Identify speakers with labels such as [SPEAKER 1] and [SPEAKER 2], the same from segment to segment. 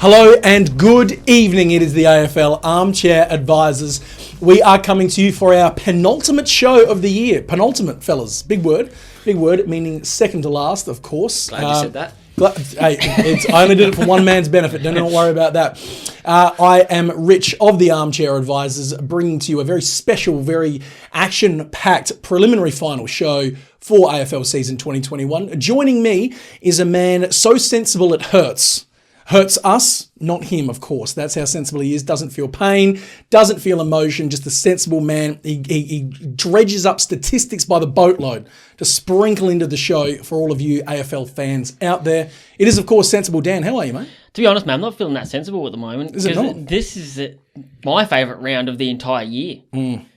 [SPEAKER 1] Hello and good evening. It is the AFL Armchair Advisors. We are coming to you for our penultimate show of the year. Penultimate, fellas. Big word. Big word, meaning second to last, of course.
[SPEAKER 2] Glad you said that.
[SPEAKER 1] I only did it for one man's benefit. Don't worry about that. I am Rich of the Armchair Advisors, bringing to you a very special, very action-packed preliminary final show for AFL season 2021. Joining me is a man so sensible it hurts. Hurts us, not him, of course. That's how sensible he is. Doesn't feel pain, doesn't feel emotion, just a sensible man. He dredges up statistics by the boatload to sprinkle into the show for all of you AFL fans out there. It is, of course, Sensible Dan. How are you, mate?
[SPEAKER 3] To be honest, man, I'm not feeling that sensible at the moment.
[SPEAKER 1] Is it not?
[SPEAKER 3] This is my favourite round of the entire year.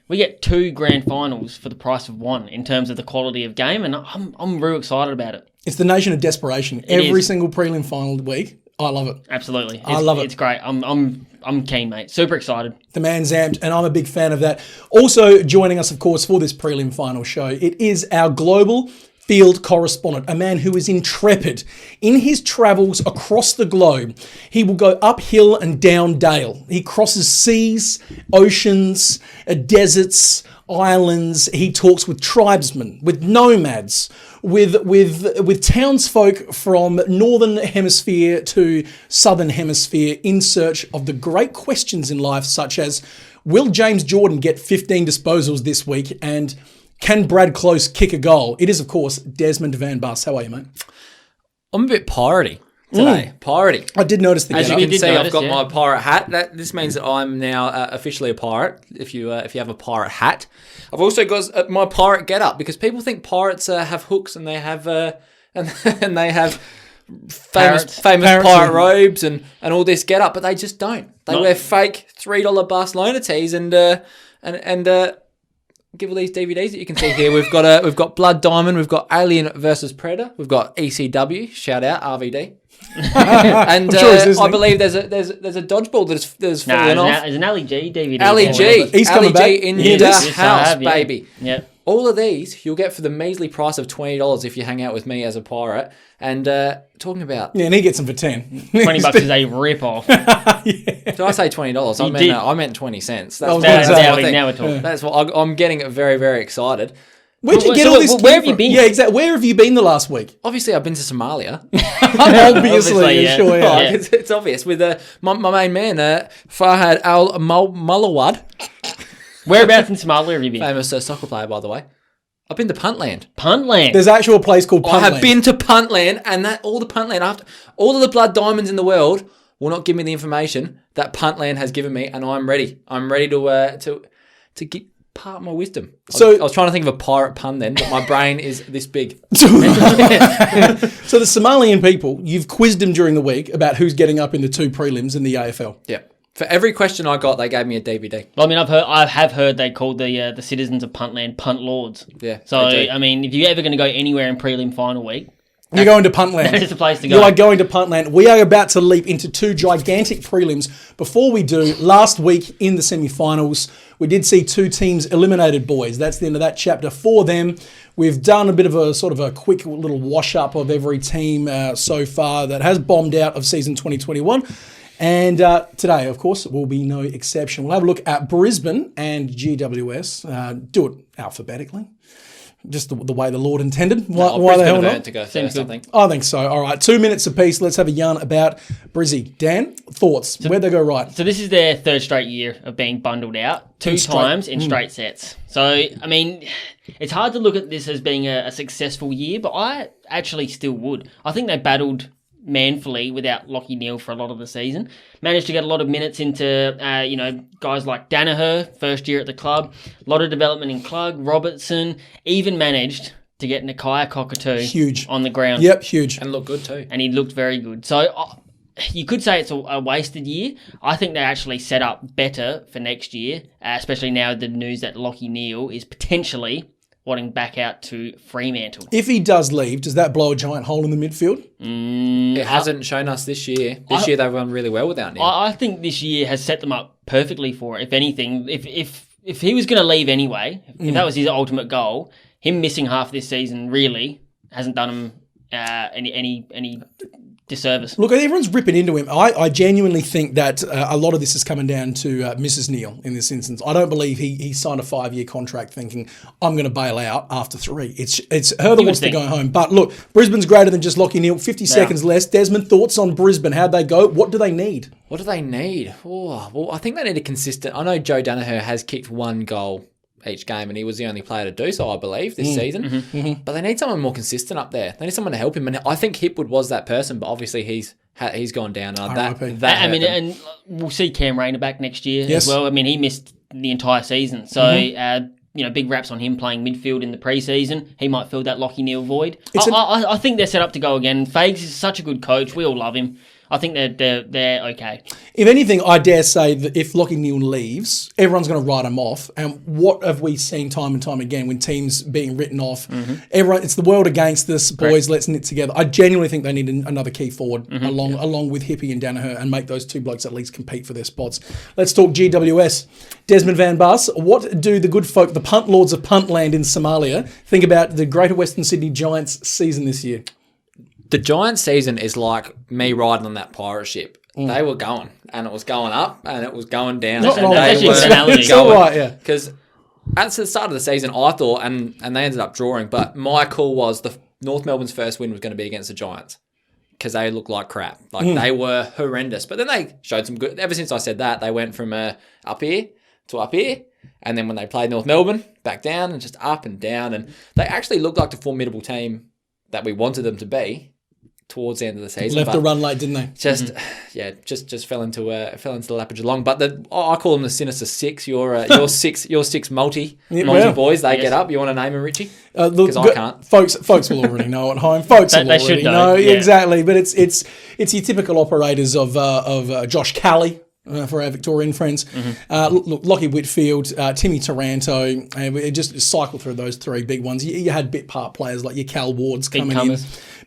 [SPEAKER 3] We get 2 grand finals for the price of 1 in terms of the quality of game, and I'm real excited about it.
[SPEAKER 1] It's the nation of desperation. Every single prelim final week. I love it.
[SPEAKER 3] Absolutely.
[SPEAKER 1] I love it.
[SPEAKER 3] It's great. I'm keen, mate. Super excited.
[SPEAKER 1] The man's amped, and I'm a big fan of that. Also joining us, of course, for this prelim final show, it is our global field correspondent, a man who is intrepid. In his travels across the globe, he will go uphill and down dale. He crosses seas, oceans, deserts, islands. He talks with tribesmen, with nomads, with townsfolk from northern hemisphere to southern hemisphere in search of the great questions in life, such as, will James Jordan get 15 disposals this week, and can Brad Close kick a goal? It is, of course, Desmond Van Bus. How are you, mate?
[SPEAKER 2] I'm a bit piratey today. Piratey.
[SPEAKER 1] I did notice the
[SPEAKER 2] As you
[SPEAKER 1] get-up.
[SPEAKER 2] can see, I've got my pirate hat. This means that I'm now officially a pirate. If you have a pirate hat, I've also got my pirate get-up, because people think pirates have hooks and they have and they have famous pirate robes and all this get-up, but they just don't. They wear fake $3 Barcelona tees and give all these DVDs that you can see here. We've got Blood Diamond, we've got Alien versus Predator, we've got ECW, shout out RVD, and I believe there's a dodgeball that is falling off.
[SPEAKER 3] There's an Ali G DVD.
[SPEAKER 2] Ali G,
[SPEAKER 1] He's coming back
[SPEAKER 2] in the house, baby.
[SPEAKER 3] Yeah.
[SPEAKER 2] All of these you'll get for the measly price of $20 if you hang out with me as a pirate. And talking about...
[SPEAKER 1] Yeah, and he gets them for 10.
[SPEAKER 3] $20 is a rip-off.
[SPEAKER 2] Did I say $20? I meant 20 cents. That's
[SPEAKER 3] Now we're talking.
[SPEAKER 2] That's what I'm getting very, very excited.
[SPEAKER 1] Where'd you get all this?
[SPEAKER 3] Where have you been?
[SPEAKER 1] Yeah, exactly. Where have you been the last week?
[SPEAKER 2] Obviously, I've been to Somalia.
[SPEAKER 1] Obviously,
[SPEAKER 3] yeah.
[SPEAKER 1] sure. Yeah.
[SPEAKER 3] Yeah.
[SPEAKER 2] It's obvious with my main man, Farhad Al Mulawad.
[SPEAKER 3] Whereabouts in Somalia have you been?
[SPEAKER 2] Famous soccer player, by the way. I've been to Puntland.
[SPEAKER 3] Puntland.
[SPEAKER 1] There's actually a place called Puntland.
[SPEAKER 2] I have been to Puntland, and all of the blood diamonds in the world will not give me the information that Puntland has given me, and I'm ready. I'm ready to part my wisdom.
[SPEAKER 1] So
[SPEAKER 2] I was trying to think of a pirate pun then, but my brain is this big.
[SPEAKER 1] So the Somalian people, you've quizzed them during the week about who's getting up in the 2 prelims in the AFL.
[SPEAKER 2] Yeah. For every question I got, they gave me a DVD.
[SPEAKER 3] Well, I mean, I have heard they called the citizens of Puntland Punt Lords.
[SPEAKER 2] Yeah.
[SPEAKER 3] So I mean, if you're ever going to go anywhere in prelim final week,
[SPEAKER 1] You're going to Puntland.
[SPEAKER 3] that is the place to go.
[SPEAKER 1] You are going to Puntland. We are about to leap into 2 gigantic prelims. Before we do, last week in the semi-finals, we did see 2 teams eliminated, boys. That's the end of that chapter for them. We've done a bit of a sort of a quick little wash-up of every team so far that has bombed out of season 2021. And today, of course, will be no exception. We'll have a look at Brisbane and GWS. Do it alphabetically. Just the way the Lord intended. Why the hell not?
[SPEAKER 2] To go first, I think.
[SPEAKER 1] I think so. All right, 2 minutes apiece. Let's have a yarn about Brizzy. Dan, thoughts? Where'd they go right?
[SPEAKER 3] So this is their 3rd straight year of being bundled out 2 times in straight sets. So, I mean, it's hard to look at this as being a successful year, but I actually still would. I think they battled manfully without Lachie Neale for a lot of the season. Managed to get a lot of minutes into, guys like Danaher, first year at the club. A lot of development in Klug, Robertson. Even managed to get Nakia Cockatoo on the ground.
[SPEAKER 1] Yep, huge.
[SPEAKER 2] And looked good too.
[SPEAKER 3] And he looked very good. So you could say it's a wasted year. I think they actually set up better for next year, especially now the news that Lachie Neale is potentially wanting back out to Fremantle.
[SPEAKER 1] If he does leave, does that blow a giant hole in the midfield?
[SPEAKER 2] It hasn't shown us this year. This year they've run really well without Neale.
[SPEAKER 3] I think this year has set them up perfectly for it. If anything, if he was going to leave anyway, if that was his ultimate goal, him missing half this season really hasn't done him any disservice.
[SPEAKER 1] Look, everyone's ripping into him. I genuinely think that a lot of this is coming down to Mrs. Neal in this instance. I don't believe he signed a 5-year contract thinking, I'm going to bail out after 3. It's her that wants to go home. But look, Brisbane's greater than just Lachie Neale. 50 seconds less. Desmond, thoughts on Brisbane? How'd they go? What do they need?
[SPEAKER 2] What do they need? Oh, well, I think they need a consistent... I know Joe Danaher has kicked 1 goal each game, and he was the only player to do so, I believe, this season. But they need someone more consistent up there. They need someone to help him, and I think Hipwood was that person, but obviously he's gone down.
[SPEAKER 3] And we'll see Cam Rayner back next year as well. I mean, he missed the entire season, so big raps on him playing midfield in the pre-season. He might fill that Lachie Neale void. I think they're set up to go again. Fags is such a good coach. We all love him. I think they're okay. If
[SPEAKER 1] anything, I dare say that if Lachie Neale leaves, everyone's going to write him off. And what have we seen time and time again when teams being written off? Everyone, it's the world against us, boys. Let's knit together. I genuinely think they need another key forward along with Hippie and Danaher, and make those 2 blokes at least compete for their spots. Let's talk GWS. Desmond Van Bas, what do the good folk, the punt lords of Puntland in Somalia, think about the Greater Western Sydney Giants season this year?
[SPEAKER 2] The Giants season is like me riding on that pirate ship. They were going, and it was going up, and it was going down.
[SPEAKER 3] That's actually an analogy.
[SPEAKER 1] It's all right, yeah.
[SPEAKER 2] Because at the start of the season, I thought, and they ended up drawing, but my call was the North Melbourne's first win was going to be against the Giants because they looked like crap. They were horrendous. But then they showed some good... Ever since I said that, they went from up here to up here. And then when they played North Melbourne, back down and just up and down. And they actually looked like the formidable team that we wanted them to be towards the end of the season.
[SPEAKER 1] Left the run late, didn't they?
[SPEAKER 2] Just fell into the lap of Geelong. But I call them the Sinister Six. Your six multi boys. They get up. You want to name them, Richie? Because I can't.
[SPEAKER 1] Folks will already know at home. Folks will already know. Exactly. But it's your typical operators of Josh Kelly. For our Victorian friends. Look, Lockie Whitfield, Timmy Taranto, and we just cycle through those 3 big ones. You had bit part players like your Cal Wards coming in.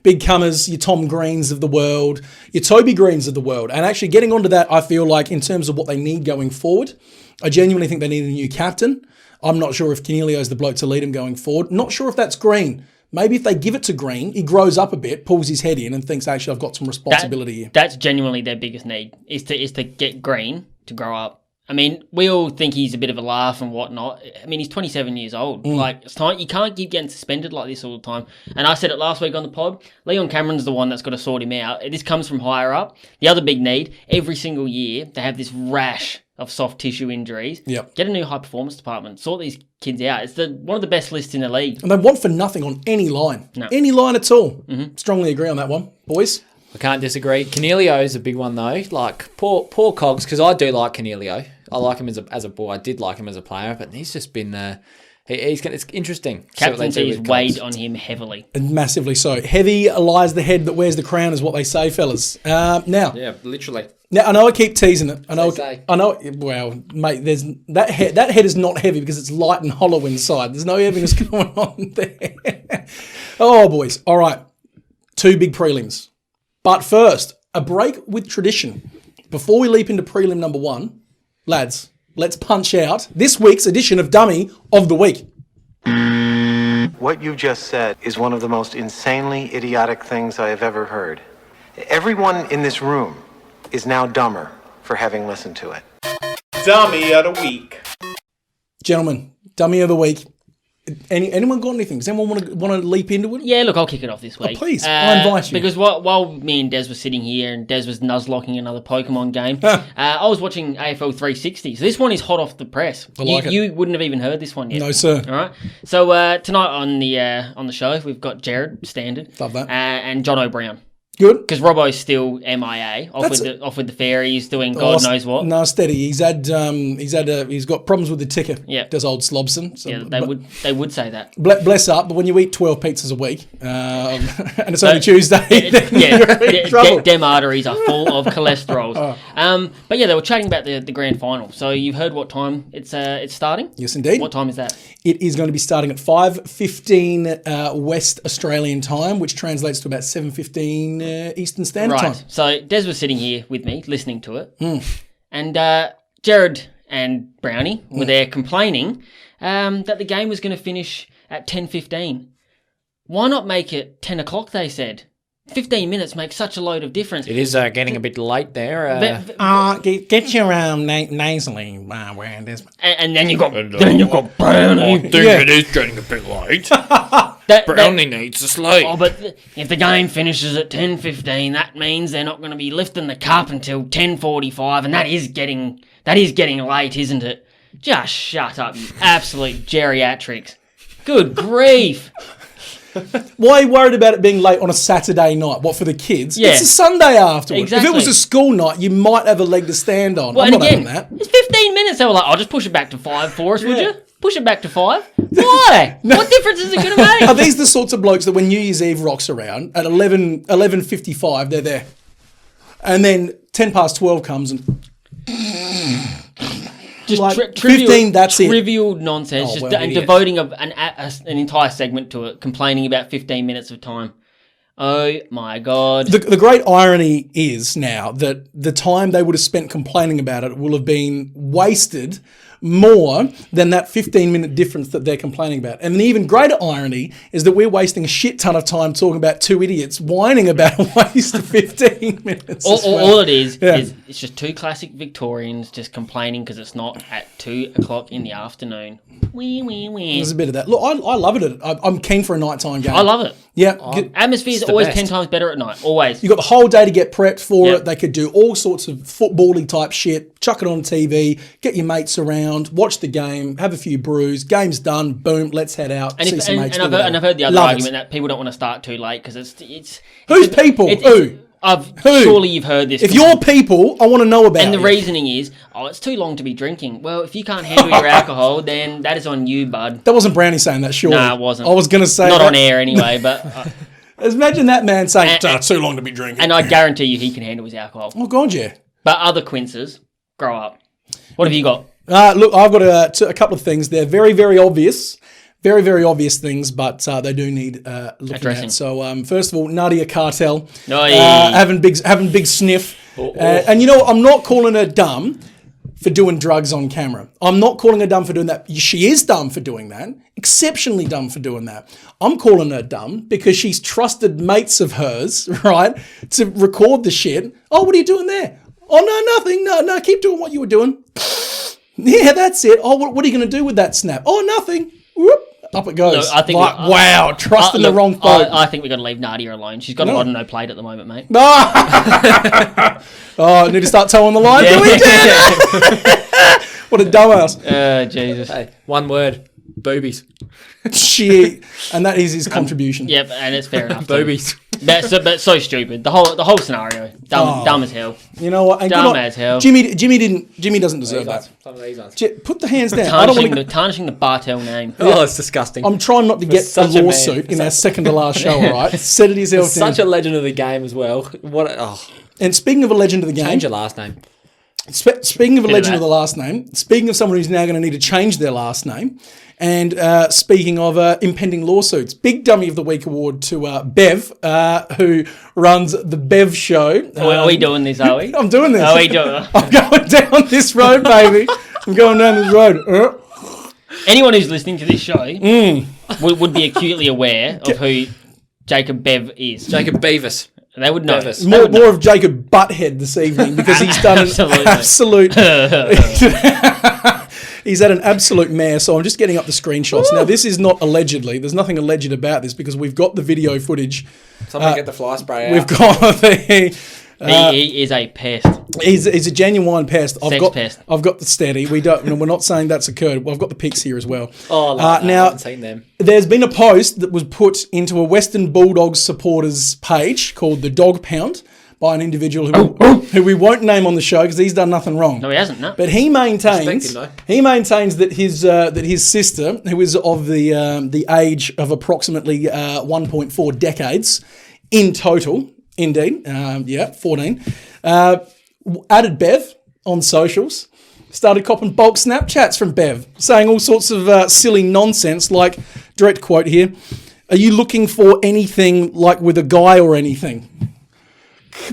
[SPEAKER 1] Big comers, your Tom Greens of the world, your Toby Greens of the world. And actually getting onto that, I feel like in terms of what they need going forward, I genuinely think they need a new captain. I'm not sure if Cornelio's the bloke to lead him going forward. Not sure if that's Green. Maybe if they give it to Green, he grows up a bit, pulls his head in and thinks, actually, I've got some responsibility here.
[SPEAKER 3] That's genuinely their biggest need, is to get Green to grow up. I mean, we all think he's a bit of a laugh and whatnot. I mean, he's 27 years old. It's time. You can't keep getting suspended like this all the time. And I said it last week on the pod, Leon Cameron's the one that's got to sort him out. This comes from higher up. The other big need, every single year, they have this rash of soft tissue injuries.
[SPEAKER 1] Yep.
[SPEAKER 3] Get a new high performance department. Sort these kids out. It's one of the best lists in the league.
[SPEAKER 1] And they want for nothing on any line. No. Any line at all. Strongly agree on that one. Boys?
[SPEAKER 2] I can't disagree. Cornelio is a big one though. Like poor Cogs, because I do like Cornelio. I like him as a boy. I did like him as a player, but he's just been it's interesting.
[SPEAKER 3] Captaincy is weighed on him heavily,
[SPEAKER 1] and massively so. Heavy lies the head that wears the crown, is what they say, fellas. Now,
[SPEAKER 2] yeah, literally.
[SPEAKER 1] Now I know I keep teasing it. I know. Well, mate, there's that head. That head is not heavy because it's light and hollow inside. There's no heaviness going on there. Oh, boys. All right, 2 big prelims. But first, a break with tradition. Before we leap into prelim number 1, lads, let's punch out this week's edition of Dummy of the Week.
[SPEAKER 4] What you just said is one of the most insanely idiotic things I have ever heard. Everyone in this room is now dumber for having listened to it.
[SPEAKER 5] Dummy of the Week.
[SPEAKER 1] Gentlemen, Dummy of the Week. Anyone got anything? Does anyone want to leap into it?
[SPEAKER 3] Yeah, look, I'll kick it off this week.
[SPEAKER 1] Oh, please, I invite you.
[SPEAKER 3] Because while me and Des were sitting here and Des was nuzlocking another Pokemon game, I was watching AFL 360. So this one is hot off the press.
[SPEAKER 1] I like it.
[SPEAKER 3] You wouldn't have even heard this one yet.
[SPEAKER 1] No, sir.
[SPEAKER 3] All right. So tonight on the show, we've got Jared, standard.
[SPEAKER 1] Love that.
[SPEAKER 3] And John O'Brien.
[SPEAKER 1] Good.
[SPEAKER 3] Because Robbo's still MIA, off with the fairies, doing God knows what.
[SPEAKER 1] No, steady. He's got problems with the ticker.
[SPEAKER 3] Yeah.
[SPEAKER 1] Does old Slobson. So,
[SPEAKER 3] yeah, they would say that.
[SPEAKER 1] Bless up, but when you eat 12 pizzas a week, and it's only Tuesday,
[SPEAKER 3] dem arteries are full of cholesterol. But yeah, they were chatting about the grand final. So you've heard what time it's starting?
[SPEAKER 1] Yes, indeed.
[SPEAKER 3] What time is that?
[SPEAKER 1] It is going to be starting at 5:15 West Australian time, which translates to about 7:15 Eastern Standard Time.
[SPEAKER 3] So Des was sitting here with me, listening to it. And Jared and Brownie were there complaining that the game was going to finish at 10:15. Why not make it 10 o'clock, they said? 15 minutes makes such a load of difference.
[SPEAKER 2] It is getting a bit late there.
[SPEAKER 1] Get your nasally wearing this.
[SPEAKER 3] And then you got Brownie.
[SPEAKER 2] I think it is getting a bit late. Brownie needs to sleep.
[SPEAKER 3] Oh, but if the game finishes at 10:15, that means they're not going to be lifting the cup until 10:45, and that is getting late, isn't it? Just shut up, you absolute geriatrics. Good grief.
[SPEAKER 1] Why are you worried about it being late on a Saturday night? What, for the kids?
[SPEAKER 3] Yeah.
[SPEAKER 1] It's a Sunday afterwards.
[SPEAKER 3] Exactly.
[SPEAKER 1] If it was a school night, you might have a leg to stand on.
[SPEAKER 3] Well,
[SPEAKER 1] I'm
[SPEAKER 3] and
[SPEAKER 1] not
[SPEAKER 3] again,
[SPEAKER 1] having that.
[SPEAKER 3] it's 15 minutes. They were like, I'll just push it back to 5 for us, would you? Push it back to 5? Why? What difference is it going to make?
[SPEAKER 1] Are these the sorts of blokes that when New Year's Eve rocks around, at 11:55, they're there? And then 12 comes and...
[SPEAKER 3] Just
[SPEAKER 1] like,
[SPEAKER 3] trivial,
[SPEAKER 1] 15, that's it.
[SPEAKER 3] trivial nonsense.
[SPEAKER 1] Oh,
[SPEAKER 3] Just
[SPEAKER 1] well,
[SPEAKER 3] and
[SPEAKER 1] idiots.
[SPEAKER 3] devoting an entire segment to it, complaining about 15 minutes of time. Oh my God.
[SPEAKER 1] The great irony is now that the time they would have spent complaining about it will have been wasted more than that 15-minute difference that they're complaining about. And the even greater irony is that we're wasting a shit ton of time talking about two idiots whining about a waste of 15 minutes.
[SPEAKER 3] All it is it's just two classic Victorians just complaining because it's not at 2 o'clock in the afternoon. Wee, wee, wee.
[SPEAKER 1] There's a bit of that. Look, I love it. I'm keen for a nighttime game.
[SPEAKER 3] I love it.
[SPEAKER 1] Yeah.
[SPEAKER 3] Atmosphere is
[SPEAKER 2] It's the
[SPEAKER 3] always
[SPEAKER 2] best.
[SPEAKER 3] 10 times better at night. Always.
[SPEAKER 1] You got the whole day to get prepped for
[SPEAKER 3] Yep.
[SPEAKER 1] it. They could do all sorts of football-y type shit, chuck it on TV, get your mates around, watch the game, have a few brews, game's done, boom, let's head out, see some mates.
[SPEAKER 3] And I've heard the other argument that people don't want to start too late because it's
[SPEAKER 1] Who's people? Who? Who?
[SPEAKER 3] Surely you've heard this.
[SPEAKER 1] If you're people, I want to know about
[SPEAKER 3] And the
[SPEAKER 1] you.
[SPEAKER 3] reasoning is, it's too long to be drinking. Well, if you can't handle your alcohol, then that is on you, bud.
[SPEAKER 1] That wasn't Brownie saying that, surely.
[SPEAKER 3] No, it wasn't.
[SPEAKER 1] I was going to say
[SPEAKER 3] Not
[SPEAKER 1] that.
[SPEAKER 3] on air anyway, but...
[SPEAKER 1] Imagine that man saying,
[SPEAKER 3] And-
[SPEAKER 1] it's too long to be drinking.
[SPEAKER 3] and I guarantee you he can handle his alcohol.
[SPEAKER 1] Oh, God, yeah.
[SPEAKER 3] But other quinces, grow up. What have you got?
[SPEAKER 1] Look, I've got a couple of things. They're very, very obvious. Very, very obvious things, but they do need looking
[SPEAKER 3] Addressing.
[SPEAKER 1] at. So, first of all, Nadia Cartel.
[SPEAKER 3] Oh, yeah.
[SPEAKER 1] Having big sniff. And you know what? I'm not calling her dumb for doing drugs on camera. I'm not calling her dumb for doing that. She is dumb for doing that. Exceptionally dumb for doing that. I'm calling her dumb because she's trusted mates of hers, right, to record the shit. Oh, what are you doing there? Oh, no, nothing. No, keep doing what you were doing. Yeah, that's it. Oh, what are you going to do with that snap? Oh, nothing. Whoop. Up it goes.
[SPEAKER 3] Look, I think
[SPEAKER 1] wow, trusting the
[SPEAKER 3] look,
[SPEAKER 1] wrong folk.
[SPEAKER 3] I think we've got to leave Nadia alone. She's got a lot of no plate at the moment, mate.
[SPEAKER 1] Oh, need to start towing the line.
[SPEAKER 3] Yeah.
[SPEAKER 1] Do we do that? What a dumbass.
[SPEAKER 3] Jesus.
[SPEAKER 2] Hey, one word. Boobies.
[SPEAKER 1] Shit. And that is his contribution.
[SPEAKER 3] Yep, and it's fair enough. too.
[SPEAKER 2] Boobies.
[SPEAKER 3] But so stupid. The whole scenario. Dumb as hell.
[SPEAKER 1] You know what? And
[SPEAKER 3] Dumb
[SPEAKER 1] good on-
[SPEAKER 3] as hell.
[SPEAKER 1] Jimmy doesn't deserve that.
[SPEAKER 2] Some of these ones.
[SPEAKER 1] Put the hands down. I don't want to.
[SPEAKER 3] Tarnishing the Bartel name.
[SPEAKER 2] Oh, it's disgusting.
[SPEAKER 1] I'm trying not to get a
[SPEAKER 2] such a man.
[SPEAKER 1] lawsuit in our second to last show, all right? Set it yourself down.
[SPEAKER 2] Such a legend of the game as well.
[SPEAKER 1] And speaking of a legend of the game,
[SPEAKER 2] Change your last name.
[SPEAKER 1] speaking of a
[SPEAKER 3] Bit of
[SPEAKER 1] legend of
[SPEAKER 3] that.
[SPEAKER 1] the last name, speaking of someone who's now going to need to change their last name, and speaking of impending lawsuits, Big Dummy of the Week award to Bev, who runs the Bev Show.
[SPEAKER 3] Are we doing this, are we?
[SPEAKER 1] I'm doing this.
[SPEAKER 3] Are we doing
[SPEAKER 1] I'm going down this road, baby. I'm going down this road.
[SPEAKER 3] Anyone who's listening to this show would be acutely aware of who Jacob Bev is.
[SPEAKER 2] Jacob Beavis.
[SPEAKER 3] They would know.
[SPEAKER 2] Bevis.
[SPEAKER 1] More of Jacob Butthead this evening because he's done an absolute. He's had an absolute mare, so I'm just getting up the screenshots. Now, this is not allegedly. There's nothing alleged about this because we've got the video footage.
[SPEAKER 2] Somebody get the fly spray out.
[SPEAKER 1] We've got the.
[SPEAKER 3] He is a pest.
[SPEAKER 1] He's a genuine pest.
[SPEAKER 3] Pest.
[SPEAKER 1] I've got the steady. We're not saying that's occurred. I've got the pics here as well.
[SPEAKER 2] Oh, no, I
[SPEAKER 1] now
[SPEAKER 2] haven't seen them.
[SPEAKER 1] there's been a post that was put into a Western Bulldogs supporters page called the Dog Pound by an individual who we won't name on the show because he's done nothing wrong.
[SPEAKER 3] No, he hasn't, no.
[SPEAKER 1] But he maintains
[SPEAKER 2] Respect
[SPEAKER 1] that his sister, who is of the age of approximately 1.4 decades in total, indeed, 14, added Bev on socials, started copping bulk Snapchats from Bev, saying all sorts of silly nonsense, like, direct quote here, "Are you looking for anything like with a guy or anything?"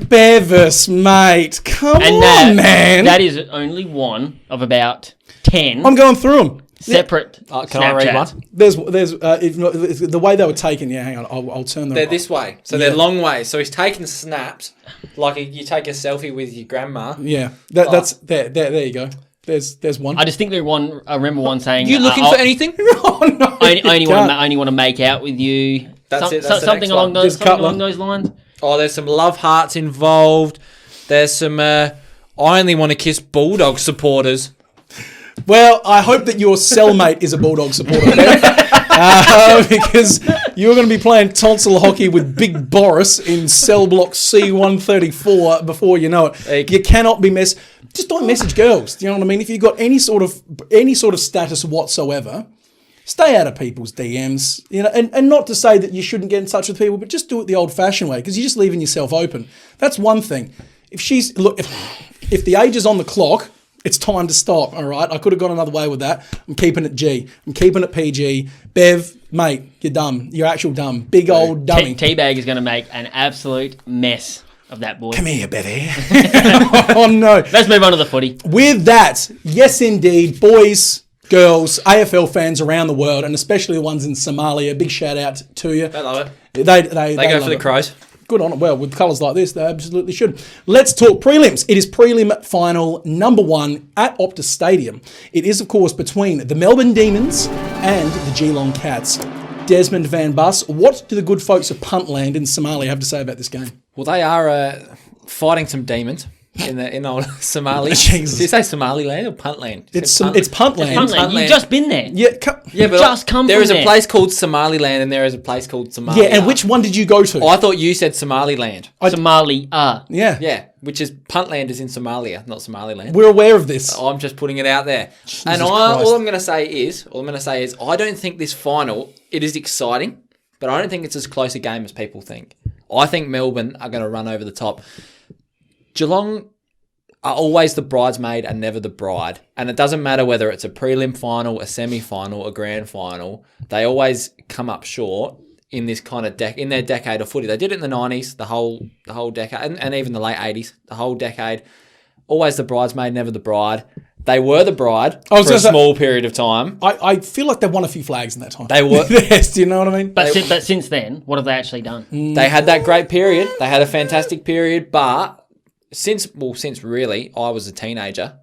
[SPEAKER 1] Bevis, mate. Come on, man.
[SPEAKER 3] That is only one of about 10.
[SPEAKER 1] I'm going through them.
[SPEAKER 3] separate
[SPEAKER 2] Can I read
[SPEAKER 3] Snapchat.
[SPEAKER 2] one?
[SPEAKER 1] There's if not, the way they were taken. Yeah, hang on, I'll turn them.
[SPEAKER 2] They're this way. So they're long ways. So he's taking snaps like you take a selfie with your grandma.
[SPEAKER 1] Yeah, that's there. There you go. There's one.
[SPEAKER 3] I distinctly I remember one saying,
[SPEAKER 2] You looking for anything?
[SPEAKER 1] Oh, no,
[SPEAKER 3] I
[SPEAKER 1] can't.
[SPEAKER 3] only want to make out with you.
[SPEAKER 2] That's it, that's the
[SPEAKER 3] something
[SPEAKER 2] next
[SPEAKER 3] along
[SPEAKER 2] one.
[SPEAKER 3] those
[SPEAKER 1] Just Cutler.
[SPEAKER 3] lines.
[SPEAKER 2] Oh, there's some love hearts involved. There's some. I only want to kiss Bulldog supporters.
[SPEAKER 1] Well, I hope that your cellmate is a Bulldog supporter, Bev, because you're going to be playing tonsil hockey with Big Boris in cell block C134 before you know it. You cannot be just don't message girls. Do you know what I mean? If you've got any sort of status whatsoever, stay out of people's DMs. You know, and not to say that you shouldn't get in touch with people, but just do it the old-fashioned way because you're just leaving yourself open. That's one thing. If the age is on the clock, it's time to stop, all right? I could have gone another way with that. I'm keeping it G. I'm keeping it PG. Bev, mate, you're dumb. You're actual dumb. Big old dummy.
[SPEAKER 3] Teabag is going to make an absolute mess of that boy.
[SPEAKER 1] Come here, Bevy. Oh, no.
[SPEAKER 3] Let's move on to the footy.
[SPEAKER 1] With that, yes, indeed, boys, girls, AFL fans around the world, and especially the ones in Somalia, big shout out to you.
[SPEAKER 2] I love it.
[SPEAKER 1] They
[SPEAKER 2] They go
[SPEAKER 1] love
[SPEAKER 2] for the
[SPEAKER 1] it.
[SPEAKER 2] Crows.
[SPEAKER 1] Good on it. Well, with colours like this, they absolutely should. Let's talk prelims. It is prelim final number 1 at Optus Stadium. It is, of course, between the Melbourne Demons and the Geelong Cats. Desmond Van Bus, what do the good folks of Puntland in Somalia have to say about this game?
[SPEAKER 2] Well, they are fighting some demons in old Somali.
[SPEAKER 1] Jesus.
[SPEAKER 2] Did you say Somaliland or Puntland? You
[SPEAKER 1] It's
[SPEAKER 2] said
[SPEAKER 1] Puntland.
[SPEAKER 3] Puntland,
[SPEAKER 2] Puntland.
[SPEAKER 3] you've just been there.
[SPEAKER 1] Yeah,
[SPEAKER 2] Yeah, but
[SPEAKER 3] just come
[SPEAKER 2] there
[SPEAKER 3] from
[SPEAKER 2] is a
[SPEAKER 3] there.
[SPEAKER 2] place called Somaliland and there is a place called Somalia.
[SPEAKER 1] yeah, and which one did you go to?
[SPEAKER 2] I thought you said Somaliland.
[SPEAKER 3] Somalia.
[SPEAKER 1] Yeah.
[SPEAKER 2] Yeah, which is Puntland is in Somalia, not Somaliland.
[SPEAKER 1] We're aware of this.
[SPEAKER 2] I'm just putting it out there. And
[SPEAKER 1] Christ.
[SPEAKER 2] all I'm going to say is, I don't think this final, it is exciting, but I don't think it's as close a game as people think. I think Melbourne are going to run over the top. Geelong are always the bridesmaid and never the bride. And it doesn't matter whether it's a prelim final, a semi-final, a grand final. They always come up short in this kind of in their decade of footy. They did it in the 90s, the whole decade, and even the late 80s, the whole decade. Always the bridesmaid, never the bride. They were the bride for a small period of time.
[SPEAKER 1] I feel like they've won a few flags in that time.
[SPEAKER 2] They were.
[SPEAKER 1] Yes, do you know what I mean?
[SPEAKER 3] But since then, what have they actually done?
[SPEAKER 2] They had that great period. They had a fantastic period, but since really I was a teenager,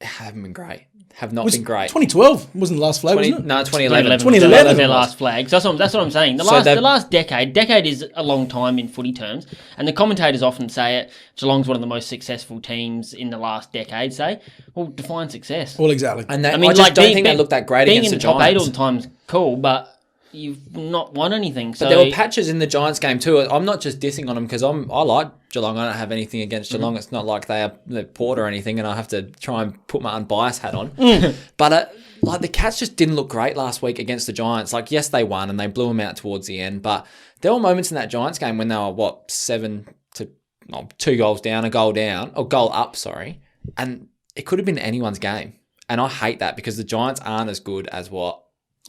[SPEAKER 2] haven't been great. Have not been great.
[SPEAKER 1] 2012 wasn't the last flag, wasn't it?
[SPEAKER 2] No, 2011.
[SPEAKER 1] 2011
[SPEAKER 3] was their last flag. So that's what I'm saying. The last decade is a long time in footy terms, and the commentators often say it. Geelong's one of the most successful teams in the last decade. Say, well, define success.
[SPEAKER 1] Well, exactly.
[SPEAKER 2] And I just don't think they looked that great against the
[SPEAKER 3] being in the top 8 all
[SPEAKER 2] Giants.
[SPEAKER 3] the time is cool, but you've not won anything. So
[SPEAKER 2] But there were patches in the Giants game too. I'm not just dissing on them because I like Geelong. I don't have anything against Geelong. It's not like they're Port or anything, and I have to try and put my unbiased hat on. But like the Cats just didn't look great last week against the Giants. Like, yes, they won and they blew them out towards the end, but there were moments in that Giants game when they were 2 goals down, a goal down, or goal up, sorry, and it could have been anyone's game. And I hate that because the Giants aren't as good as what.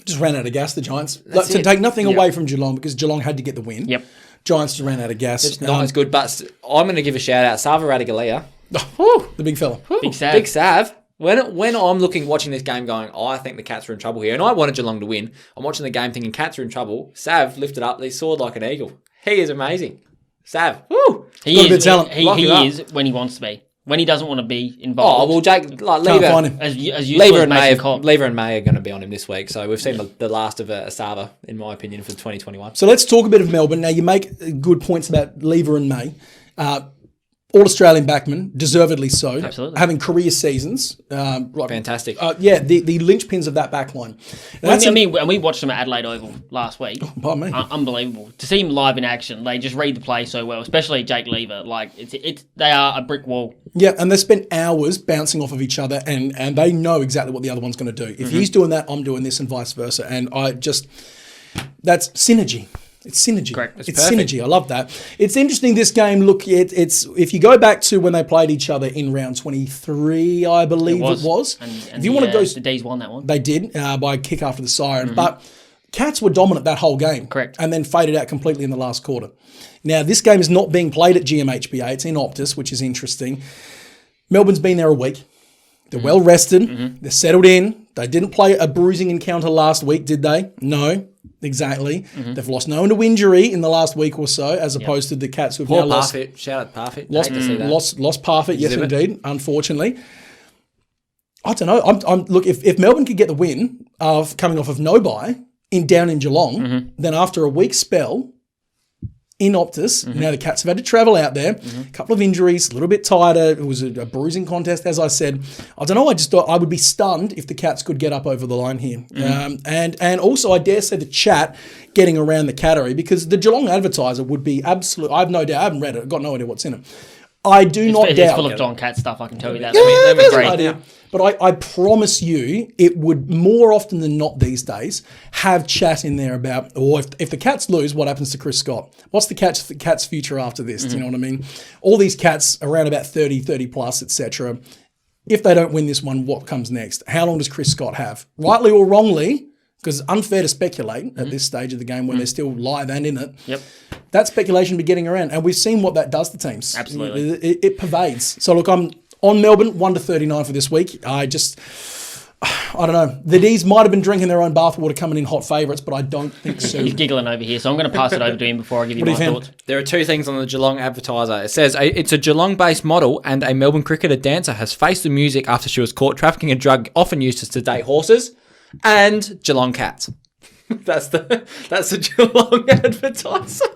[SPEAKER 1] Just ran out of gas, the Giants.
[SPEAKER 2] That's
[SPEAKER 1] To
[SPEAKER 2] it.
[SPEAKER 1] take nothing away from Geelong because Geelong had to get the win.
[SPEAKER 3] Yep.
[SPEAKER 1] Giants just ran out of gas.
[SPEAKER 2] It's not as good, but I'm going to give a shout out. Sava Radaglia.
[SPEAKER 1] The big fella.
[SPEAKER 3] Big Sav.
[SPEAKER 2] Big Sav. When I'm watching this game going, I think the Cats are in trouble here, and I wanted Geelong to win. I'm watching the game thinking Cats are in trouble. Sav lifted up. He soared like an eagle. He is amazing. Sav. Woo!
[SPEAKER 3] He
[SPEAKER 1] Got a bit
[SPEAKER 3] is.
[SPEAKER 1] of talent.
[SPEAKER 3] He
[SPEAKER 2] Lock it up.
[SPEAKER 3] is when he wants to be. When he doesn't want to be
[SPEAKER 2] Oh,
[SPEAKER 3] involved.
[SPEAKER 2] well, Jake,
[SPEAKER 1] Can't
[SPEAKER 2] Lever,
[SPEAKER 1] find him.
[SPEAKER 3] as useful
[SPEAKER 2] Lever
[SPEAKER 3] as
[SPEAKER 2] and
[SPEAKER 3] Mason
[SPEAKER 2] May,
[SPEAKER 3] Cobb.
[SPEAKER 2] Lever and May are going to be on him this week, so we've seen the last of Sava, in my opinion, for 2021.
[SPEAKER 1] So let's talk a bit of Melbourne. Now, you make good points about Lever and May. All-Australian backmen, deservedly so.
[SPEAKER 3] Absolutely.
[SPEAKER 1] Having career seasons.
[SPEAKER 2] Fantastic.
[SPEAKER 1] Yeah, the linchpins of that back line.
[SPEAKER 3] And we watched him at Adelaide Oval last week.
[SPEAKER 1] Pardon me.
[SPEAKER 3] Unbelievable to see him live in action. They just read the play so well, especially Jake Lever. Like they are a brick wall.
[SPEAKER 1] Yeah, and they spent hours bouncing off of each other, and they know exactly what the other one's going to do. If he's doing that, I'm doing this, and vice versa. And that's synergy. It's synergy.
[SPEAKER 3] Correct.
[SPEAKER 1] It's
[SPEAKER 2] perfect.
[SPEAKER 1] synergy. I love that. It's interesting, this game. Look, it's if you go back to when they played each other in round 23, I believe it was.
[SPEAKER 3] And
[SPEAKER 1] if you want to go,
[SPEAKER 3] the D's won that one.
[SPEAKER 1] they did by a kick after the siren. But Cats were dominant that whole game.
[SPEAKER 3] Correct.
[SPEAKER 1] And then faded out completely in the last quarter. Now, this game is not being played at GMHBA. It's in Optus, which is interesting. Melbourne's been there a week. They're well rested. They're settled in. They didn't play a bruising encounter last week, did they? No, exactly. They've lost no one to injury in the last week or so, as opposed to the Cats who've now lost.
[SPEAKER 2] Parfit. Shout out Parfit.
[SPEAKER 1] Lost Parfit, yes, indeed, unfortunately. I don't know. Look, if Melbourne could get the win of coming off of no bye down in Geelong, then after a week spell in Optus, now the Cats have had to travel out there, a couple of injuries, a little bit tighter. It was a bruising contest, as I said. I don't know. I just thought I would be stunned if the Cats could get up over the line here. And also, I dare say the chat getting around the Cattery, because the Geelong Advertiser would be absolute. I have no doubt. I haven't read it. I've got no idea what's in it. I do not doubt.
[SPEAKER 3] It's full of John Cat stuff, I can tell you that.
[SPEAKER 1] Yeah, that's an idea. But I promise you, it would more often than not these days have chat in there about, or if the Cats lose, what happens to Chris Scott? What's the Cats' future after this? Do you know what I mean? All these Cats around about 30 plus, etc. If they don't win this one, what comes next? How long does Chris Scott have? Rightly or wrongly, because it's unfair to speculate at this stage of the game when they're still live and in it.
[SPEAKER 3] Yep.
[SPEAKER 1] That speculation be getting around, and we've seen what that does to teams.
[SPEAKER 3] Absolutely.
[SPEAKER 1] It pervades. So look, I'm on Melbourne, 1-39 for this week. I don't know. The D's might have been drinking their own bathwater coming in hot favourites, but I don't think so.
[SPEAKER 3] He's giggling over here, so I'm going to pass it over to him before I give you my thoughts.
[SPEAKER 2] There are two things on the Geelong Advertiser. It says it's a Geelong-based model, and a Melbourne cricketer dancer has faced the music after she was caught trafficking a drug often used to sedate horses, and Geelong Cats. That's the Geelong Advertiser.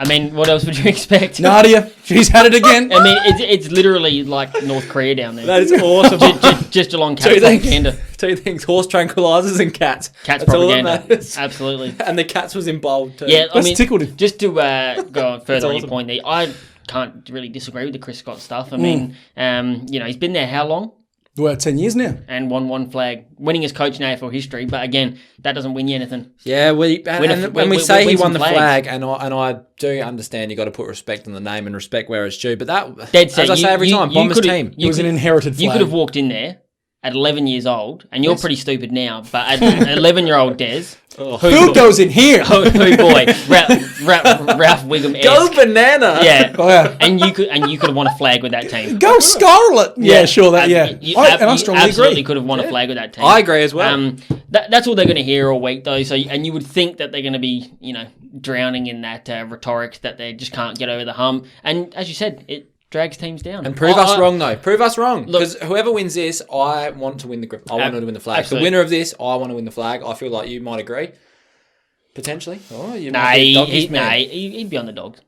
[SPEAKER 3] I mean, what else would you expect?
[SPEAKER 1] Nadia, she's had it again.
[SPEAKER 3] I mean, it's literally like North Korea down there.
[SPEAKER 2] That is awesome.
[SPEAKER 3] just Geelong Cats propaganda.
[SPEAKER 2] Two things: horse tranquilizers and cats.
[SPEAKER 3] Cats
[SPEAKER 2] That's
[SPEAKER 3] propaganda. Absolutely.
[SPEAKER 2] And the Cats was in bold too.
[SPEAKER 3] Yeah, I mean,
[SPEAKER 1] tickled him.
[SPEAKER 3] Just to go on further on
[SPEAKER 2] awesome.
[SPEAKER 3] your point there, I can't really disagree with the Chris Scott stuff. I mean, he's been there how long?
[SPEAKER 1] Well, 10 years now.
[SPEAKER 3] And won one flag, winningest coach in AFL history. But again, that doesn't win you anything.
[SPEAKER 2] Yeah, when we say he won the
[SPEAKER 3] flags.
[SPEAKER 2] flag, and I do understand you got to put respect on the name and respect where it's due. But that,
[SPEAKER 3] Dead
[SPEAKER 2] as
[SPEAKER 3] set.
[SPEAKER 2] I say every time, Bombers team.
[SPEAKER 1] It was an inherited flag.
[SPEAKER 3] You could have walked in there at 11 years old, and you're pretty stupid now, but at 11-year-old Des,
[SPEAKER 1] who goes in here?
[SPEAKER 3] Who boy, Ralph Wiggum-esque.
[SPEAKER 2] Go banana!
[SPEAKER 3] Yeah,
[SPEAKER 1] Oh, yeah.
[SPEAKER 3] and you could have won a flag with that team.
[SPEAKER 1] Go Scarlet! Yeah, sure, that, yeah.
[SPEAKER 3] You
[SPEAKER 1] And I strongly
[SPEAKER 3] absolutely
[SPEAKER 1] agree.
[SPEAKER 3] could have won a flag with that team.
[SPEAKER 2] I agree as well.
[SPEAKER 3] That's all they're going to hear all week, though. So, and you would think that they're going to be, drowning in that rhetoric that they just can't get over the hump. And as you said, it drags teams down.
[SPEAKER 2] And prove us wrong, though. Prove us wrong. Because whoever wins this, I want to win I want to win the flag.
[SPEAKER 3] Absolutely.
[SPEAKER 2] The winner of this, I want to win the flag. I feel like you might agree. Potentially. Oh, you
[SPEAKER 3] Nah,
[SPEAKER 2] might be a doggies man.
[SPEAKER 3] he'd be on the Dogs.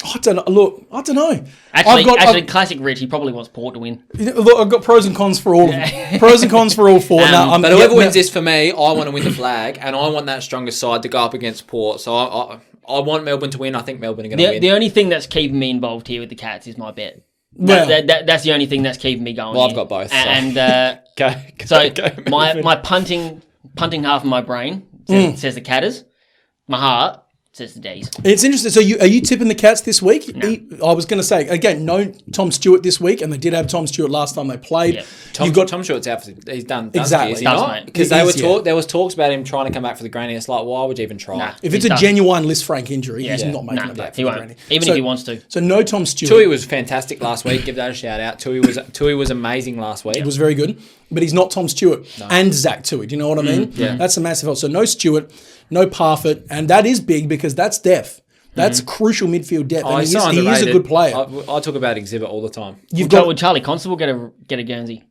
[SPEAKER 1] I don't know. Look, I don't know.
[SPEAKER 3] Actually, classic Rich. He probably wants Port to win.
[SPEAKER 1] Look, I've got pros and cons for all. Pros and cons for all four.
[SPEAKER 2] But whoever wins this for me, I want to win the flag, and I want that strongest side to go up against Port. So I want Melbourne to win. I think Melbourne are going to win.
[SPEAKER 3] The only thing that's keeping me involved here with the Cats is my bet.
[SPEAKER 1] Well,
[SPEAKER 3] That's the only thing that's keeping me going.
[SPEAKER 2] Well, I've
[SPEAKER 3] here.
[SPEAKER 2] got both. So.
[SPEAKER 3] And
[SPEAKER 2] Go,
[SPEAKER 3] my punting half of my brain says the Catters. My heart says the D's.
[SPEAKER 1] it's interesting. So are you tipping the Cats this week? No. I was going to say, again, no Tom Stewart this week, and they did have Tom Stewart last time they played.
[SPEAKER 2] Yeah. Tom Stewart's out. He's done.
[SPEAKER 1] Exactly.
[SPEAKER 2] Because there was talks about him trying to come back for the granny. It's like, why would you even try?
[SPEAKER 3] Nah.
[SPEAKER 1] If it's a genuine Liz Frank injury, he's not making it back for
[SPEAKER 3] he
[SPEAKER 1] the
[SPEAKER 3] won't.
[SPEAKER 1] granny.
[SPEAKER 3] Even if he wants to.
[SPEAKER 1] So no Tom Stewart.
[SPEAKER 2] Tui was fantastic last week. Give that a shout out. Tui was amazing last week.
[SPEAKER 1] It was very good, but he's not Tom Stewart and Zach Tui. Do you know what I mean?
[SPEAKER 2] Yeah.
[SPEAKER 1] That's a massive help. So no Stewart, no Parfit, and that is big because that's depth. That's crucial midfield depth. And he is a good player.
[SPEAKER 2] I talk about Exhibit all the time.
[SPEAKER 3] Would Charlie Constable get a Guernsey?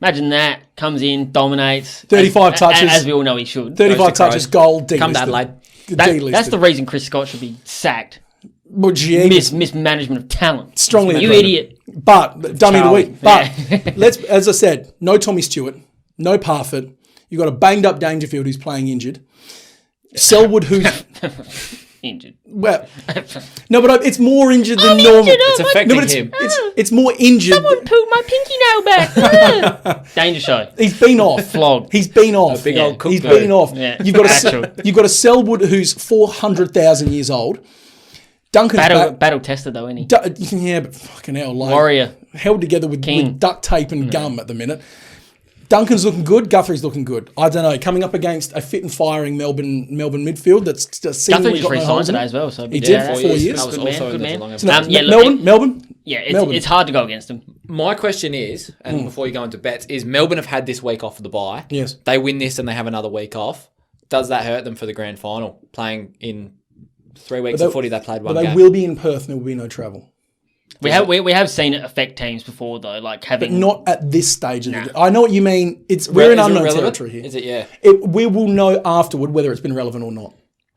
[SPEAKER 3] Imagine that. Comes in, dominates.
[SPEAKER 1] 35 touches.
[SPEAKER 3] As we all know he should.
[SPEAKER 1] 35 touches, goal, delisted.
[SPEAKER 2] Come to Adelaide.
[SPEAKER 3] That's the reason Chris Scott should be sacked.
[SPEAKER 1] Well, gee,
[SPEAKER 3] Mismanagement of talent.
[SPEAKER 1] Strongly
[SPEAKER 3] You
[SPEAKER 1] agree.
[SPEAKER 3] idiot.
[SPEAKER 1] But, dummy of the
[SPEAKER 2] Charlie.
[SPEAKER 1] week. But, as I said, no Tommy Stewart, no Parfit. You've got a banged up Dangerfield who's playing injured. Selwood who's...
[SPEAKER 3] Injured.
[SPEAKER 1] Well, no, but it's more injured than normal.
[SPEAKER 2] It's affecting him.
[SPEAKER 1] It's more injured.
[SPEAKER 3] Someone pulled my pinky nail back. Danger show.
[SPEAKER 1] He's been off.
[SPEAKER 3] Flogged.
[SPEAKER 1] He's been off.
[SPEAKER 2] Big old cook.
[SPEAKER 1] He's been off.
[SPEAKER 3] Yeah.
[SPEAKER 1] You've got a Selwood who's 400,000 years old. Duncan's
[SPEAKER 3] battle tested though, isn't he?
[SPEAKER 1] Yeah, but fucking hell, like
[SPEAKER 3] Warrior.
[SPEAKER 1] held together with duct tape and gum at the minute. Duncan's looking good. Guthrie's looking good. I don't know. Coming up against a fit and firing Melbourne midfield that's
[SPEAKER 3] Guthrie just re-signed today as well. So
[SPEAKER 1] he did for 4 years.
[SPEAKER 2] That was
[SPEAKER 3] Good
[SPEAKER 2] also
[SPEAKER 3] man.
[SPEAKER 2] in the
[SPEAKER 3] Good
[SPEAKER 2] Geelong
[SPEAKER 3] man.
[SPEAKER 2] episode.
[SPEAKER 1] Melbourne. Melbourne.
[SPEAKER 3] it's hard to go against them.
[SPEAKER 2] My question is, and before you go into bets, is Melbourne have had this week off of the bye.
[SPEAKER 1] Yes.
[SPEAKER 2] They win this and they have another week off. Does that hurt them for the grand final? Playing in 3 weeks of footy, they played one
[SPEAKER 1] But they
[SPEAKER 2] game.
[SPEAKER 1] will be in Perth and there will be no travel.
[SPEAKER 3] We have seen it affect teams before though, like having.
[SPEAKER 1] But not at this stage of the game. I know what you mean. We're in
[SPEAKER 2] Is it
[SPEAKER 1] unknown
[SPEAKER 2] relevant?
[SPEAKER 1] territory here.
[SPEAKER 2] Is it? Yeah.
[SPEAKER 1] We will know afterward whether it's been relevant or not.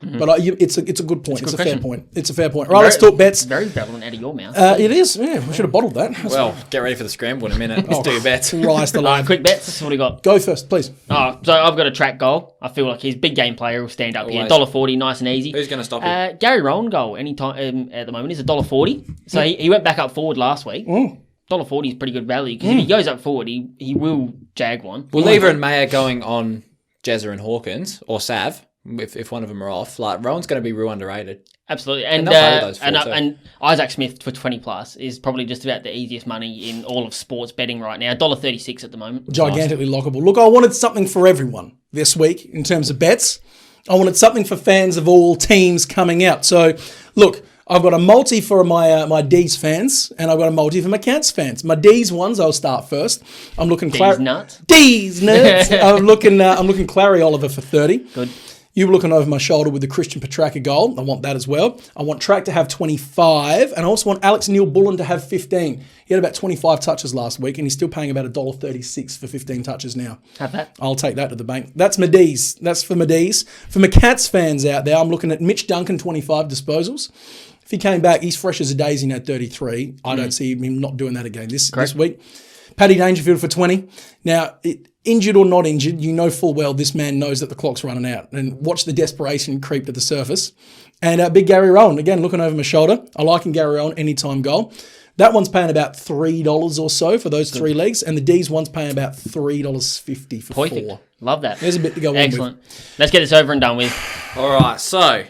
[SPEAKER 1] But it's a good point. It's a fair point. It's a fair point. Right, let's talk bets.
[SPEAKER 3] Very relevant out of your mouth.
[SPEAKER 1] It is. Yeah, we should have bottled that.
[SPEAKER 2] Well, get ready for the scramble in a minute. Let's do your bets.
[SPEAKER 1] Christ alive.
[SPEAKER 3] Quick bets. That's what we got.
[SPEAKER 1] Go first, please.
[SPEAKER 3] Oh, so I've got a track goal. I feel like he's a big game player. Will stand up here.
[SPEAKER 2] Always.
[SPEAKER 3] $1.40, nice and easy.
[SPEAKER 2] Who's going to stop him?
[SPEAKER 3] Gary Rowan goal anytime at the moment is $1.40. So he went back up forward last week. $1.40 is pretty good value because if he goes up forward, he will jag one.
[SPEAKER 2] Well, Lever and Mayer going on Jezza and Hawkins or Sav, if one of them are off. Like Rowan's going to be real underrated.
[SPEAKER 3] Absolutely, and
[SPEAKER 2] they'll play those four too.
[SPEAKER 3] and Isaac Smith for 20 plus is probably just about the easiest money in all of sports betting right now. $1.36 at the moment.
[SPEAKER 1] Gigantically lockable. Look, I wanted something for everyone this week in terms of bets. I wanted something for fans of all teams coming out. So, look, I've got a multi for my D's fans, and I've got a multi for my Cats fans. My D's ones, I'll start first. I'm looking
[SPEAKER 3] D's nuts.
[SPEAKER 1] D's nuts. I'm looking Clary Oliver for 30.
[SPEAKER 3] Good.
[SPEAKER 1] You were looking over my shoulder with the Christian Petraka goal. I want that as well. I want Track to have 25, and I also want Alex Neil-Bullen to have 15. He had about 25 touches last week, and he's still paying about $1.36 for 15 touches now.
[SPEAKER 3] Have that.
[SPEAKER 1] I'll take that to the bank. That's my D's. That's for my D's. For my Cats fans out there, I'm looking at Mitch Duncan, 25 disposals. If he came back, he's fresh as a daisy now, 33. I don't see him not doing that again this week. Paddy Dangerfield for 20. Now, injured or not injured, you know full well this man knows that the clock's running out. And watch the desperation creep to the surface. And big Gary Rowan, again, looking over my shoulder. I like Gary Rowan, anytime goal. That one's paying about $3 or so for those 3 legs. And the D's one's paying about $3.50 for
[SPEAKER 3] Perfect.
[SPEAKER 1] 4.
[SPEAKER 3] Love that.
[SPEAKER 1] There's a bit to go on
[SPEAKER 3] Excellent. Let's get this over and done with.
[SPEAKER 2] All right, so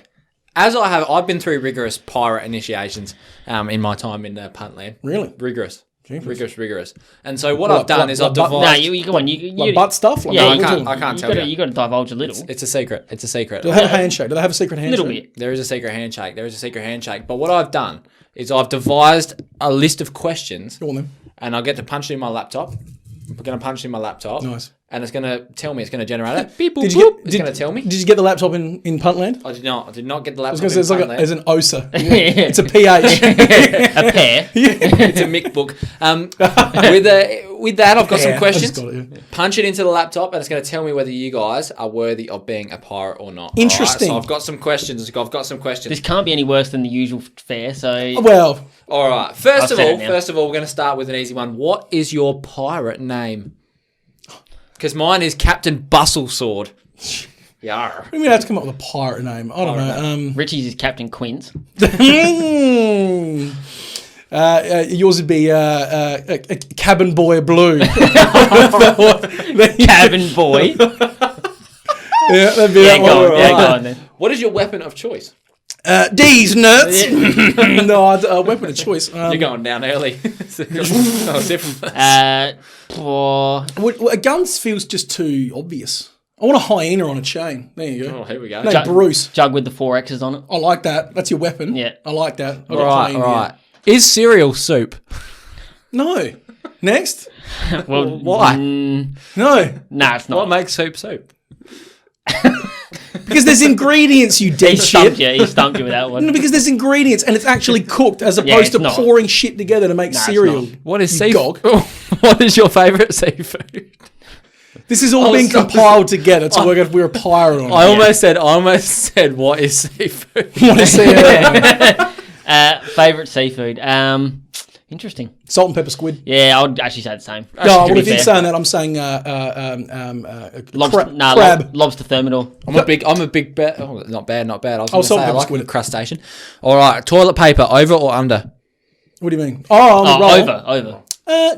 [SPEAKER 2] I've been through rigorous pirate initiations in my time in Puntland.
[SPEAKER 1] Really?
[SPEAKER 2] Rigorous.
[SPEAKER 1] Jesus.
[SPEAKER 2] Rigorous. And so what I've done is I've
[SPEAKER 1] but-
[SPEAKER 2] devised...
[SPEAKER 3] No, you come on.
[SPEAKER 1] Like butt stuff? Like
[SPEAKER 3] Yeah,
[SPEAKER 1] what
[SPEAKER 3] you
[SPEAKER 1] we're
[SPEAKER 3] can't.
[SPEAKER 1] talking?
[SPEAKER 2] I can't tell you.
[SPEAKER 3] You got to divulge a little.
[SPEAKER 2] It's a secret. It's a secret.
[SPEAKER 1] Do they have a handshake? Do they have a secret
[SPEAKER 3] A
[SPEAKER 1] handshake?
[SPEAKER 3] little bit.
[SPEAKER 2] There is a secret handshake. But what I've done is I've devised a list of questions,
[SPEAKER 1] Go on then.
[SPEAKER 2] and I'll get to punch it in my laptop. I'm going to punch it in my laptop.
[SPEAKER 1] Nice.
[SPEAKER 2] And it's going to tell me. It's going to generate it. Beep, boop,
[SPEAKER 1] Did
[SPEAKER 2] boop.
[SPEAKER 1] you
[SPEAKER 2] It's going to tell me.
[SPEAKER 1] Did you get the laptop in Puntland?
[SPEAKER 2] I did not. I did not get the
[SPEAKER 1] I was
[SPEAKER 2] laptop.
[SPEAKER 1] going to say
[SPEAKER 2] in
[SPEAKER 1] it's like
[SPEAKER 2] Puntland.
[SPEAKER 1] it's an OSA. It's a PH.
[SPEAKER 3] A pair.
[SPEAKER 2] It's a Mick book. With that, I've got some
[SPEAKER 1] Yeah, I
[SPEAKER 2] questions.
[SPEAKER 1] just got it, yeah.
[SPEAKER 2] Punch it into the laptop, and it's going to tell me whether you guys are worthy of being a pirate or not.
[SPEAKER 1] Interesting.
[SPEAKER 2] All right, so I've got some questions.
[SPEAKER 3] This can't be any worse than the usual fare. So
[SPEAKER 1] Well,
[SPEAKER 2] All right. First
[SPEAKER 3] I've
[SPEAKER 2] of
[SPEAKER 3] said it now.
[SPEAKER 2] all, we're going to start with an easy one. What is your pirate name? Because mine is Captain Bustle Sword. Yarr.
[SPEAKER 1] we're going to have to come up with a pirate name. I don't know.
[SPEAKER 3] Richie's is Captain Quince.
[SPEAKER 1] Yours would be Cabin Boy Blue.
[SPEAKER 3] Cabin boy.
[SPEAKER 1] Yeah, that'd be
[SPEAKER 3] Yeah,
[SPEAKER 1] that one.
[SPEAKER 3] go on. Yeah,
[SPEAKER 2] Right.
[SPEAKER 3] go on then.
[SPEAKER 2] What is your weapon of choice?
[SPEAKER 1] D's nuts. No, weapon of choice.
[SPEAKER 2] You're going down early. Different.
[SPEAKER 1] A gun feels just too obvious. I want a hyena on a chain. There you go.
[SPEAKER 2] Oh, here we go.
[SPEAKER 1] No, Bruce.
[SPEAKER 3] Jug with the 4 X's on it.
[SPEAKER 1] I like that. That's your weapon.
[SPEAKER 3] Yeah.
[SPEAKER 1] I like that. I've got
[SPEAKER 2] All right,
[SPEAKER 1] hyena
[SPEAKER 2] all
[SPEAKER 1] here.
[SPEAKER 2] right. Is cereal soup?
[SPEAKER 1] No. Next.
[SPEAKER 3] Well,
[SPEAKER 2] Why?
[SPEAKER 1] No.
[SPEAKER 3] Nah, it's
[SPEAKER 2] What
[SPEAKER 3] not.
[SPEAKER 2] makes soup soup?
[SPEAKER 1] Because there's ingredients, you dead
[SPEAKER 3] He stumped
[SPEAKER 1] shit.
[SPEAKER 3] you. He stumped you with that
[SPEAKER 1] No,
[SPEAKER 3] one.
[SPEAKER 1] because there's ingredients and it's actually cooked as
[SPEAKER 3] Yeah,
[SPEAKER 1] opposed
[SPEAKER 3] it's
[SPEAKER 1] to
[SPEAKER 3] not.
[SPEAKER 1] pouring shit together to make
[SPEAKER 3] Nah, it's
[SPEAKER 1] cereal.
[SPEAKER 3] not.
[SPEAKER 2] What is
[SPEAKER 1] You
[SPEAKER 2] seafood?
[SPEAKER 1] gog.
[SPEAKER 2] What is your favourite seafood?
[SPEAKER 1] This is all being compiled together to work out if we're a pirate or not.
[SPEAKER 2] I almost said what is seafood?
[SPEAKER 1] want to see it.
[SPEAKER 3] Favourite seafood. Interesting.
[SPEAKER 1] Salt and pepper squid.
[SPEAKER 3] Yeah, I would actually say the same.
[SPEAKER 1] No,
[SPEAKER 3] To
[SPEAKER 1] well,
[SPEAKER 3] be
[SPEAKER 1] if you're
[SPEAKER 3] fair.
[SPEAKER 1] saying that, I'm saying crab.
[SPEAKER 3] Lobster thermidor.
[SPEAKER 2] I'm a big bet. Oh, not bad. I was going to
[SPEAKER 1] salt
[SPEAKER 2] say I
[SPEAKER 1] and pepper
[SPEAKER 2] like
[SPEAKER 1] squid.
[SPEAKER 2] the crustacean. All right, toilet paper, over or under?
[SPEAKER 1] What do you mean? Oh, on the roll.
[SPEAKER 3] Over.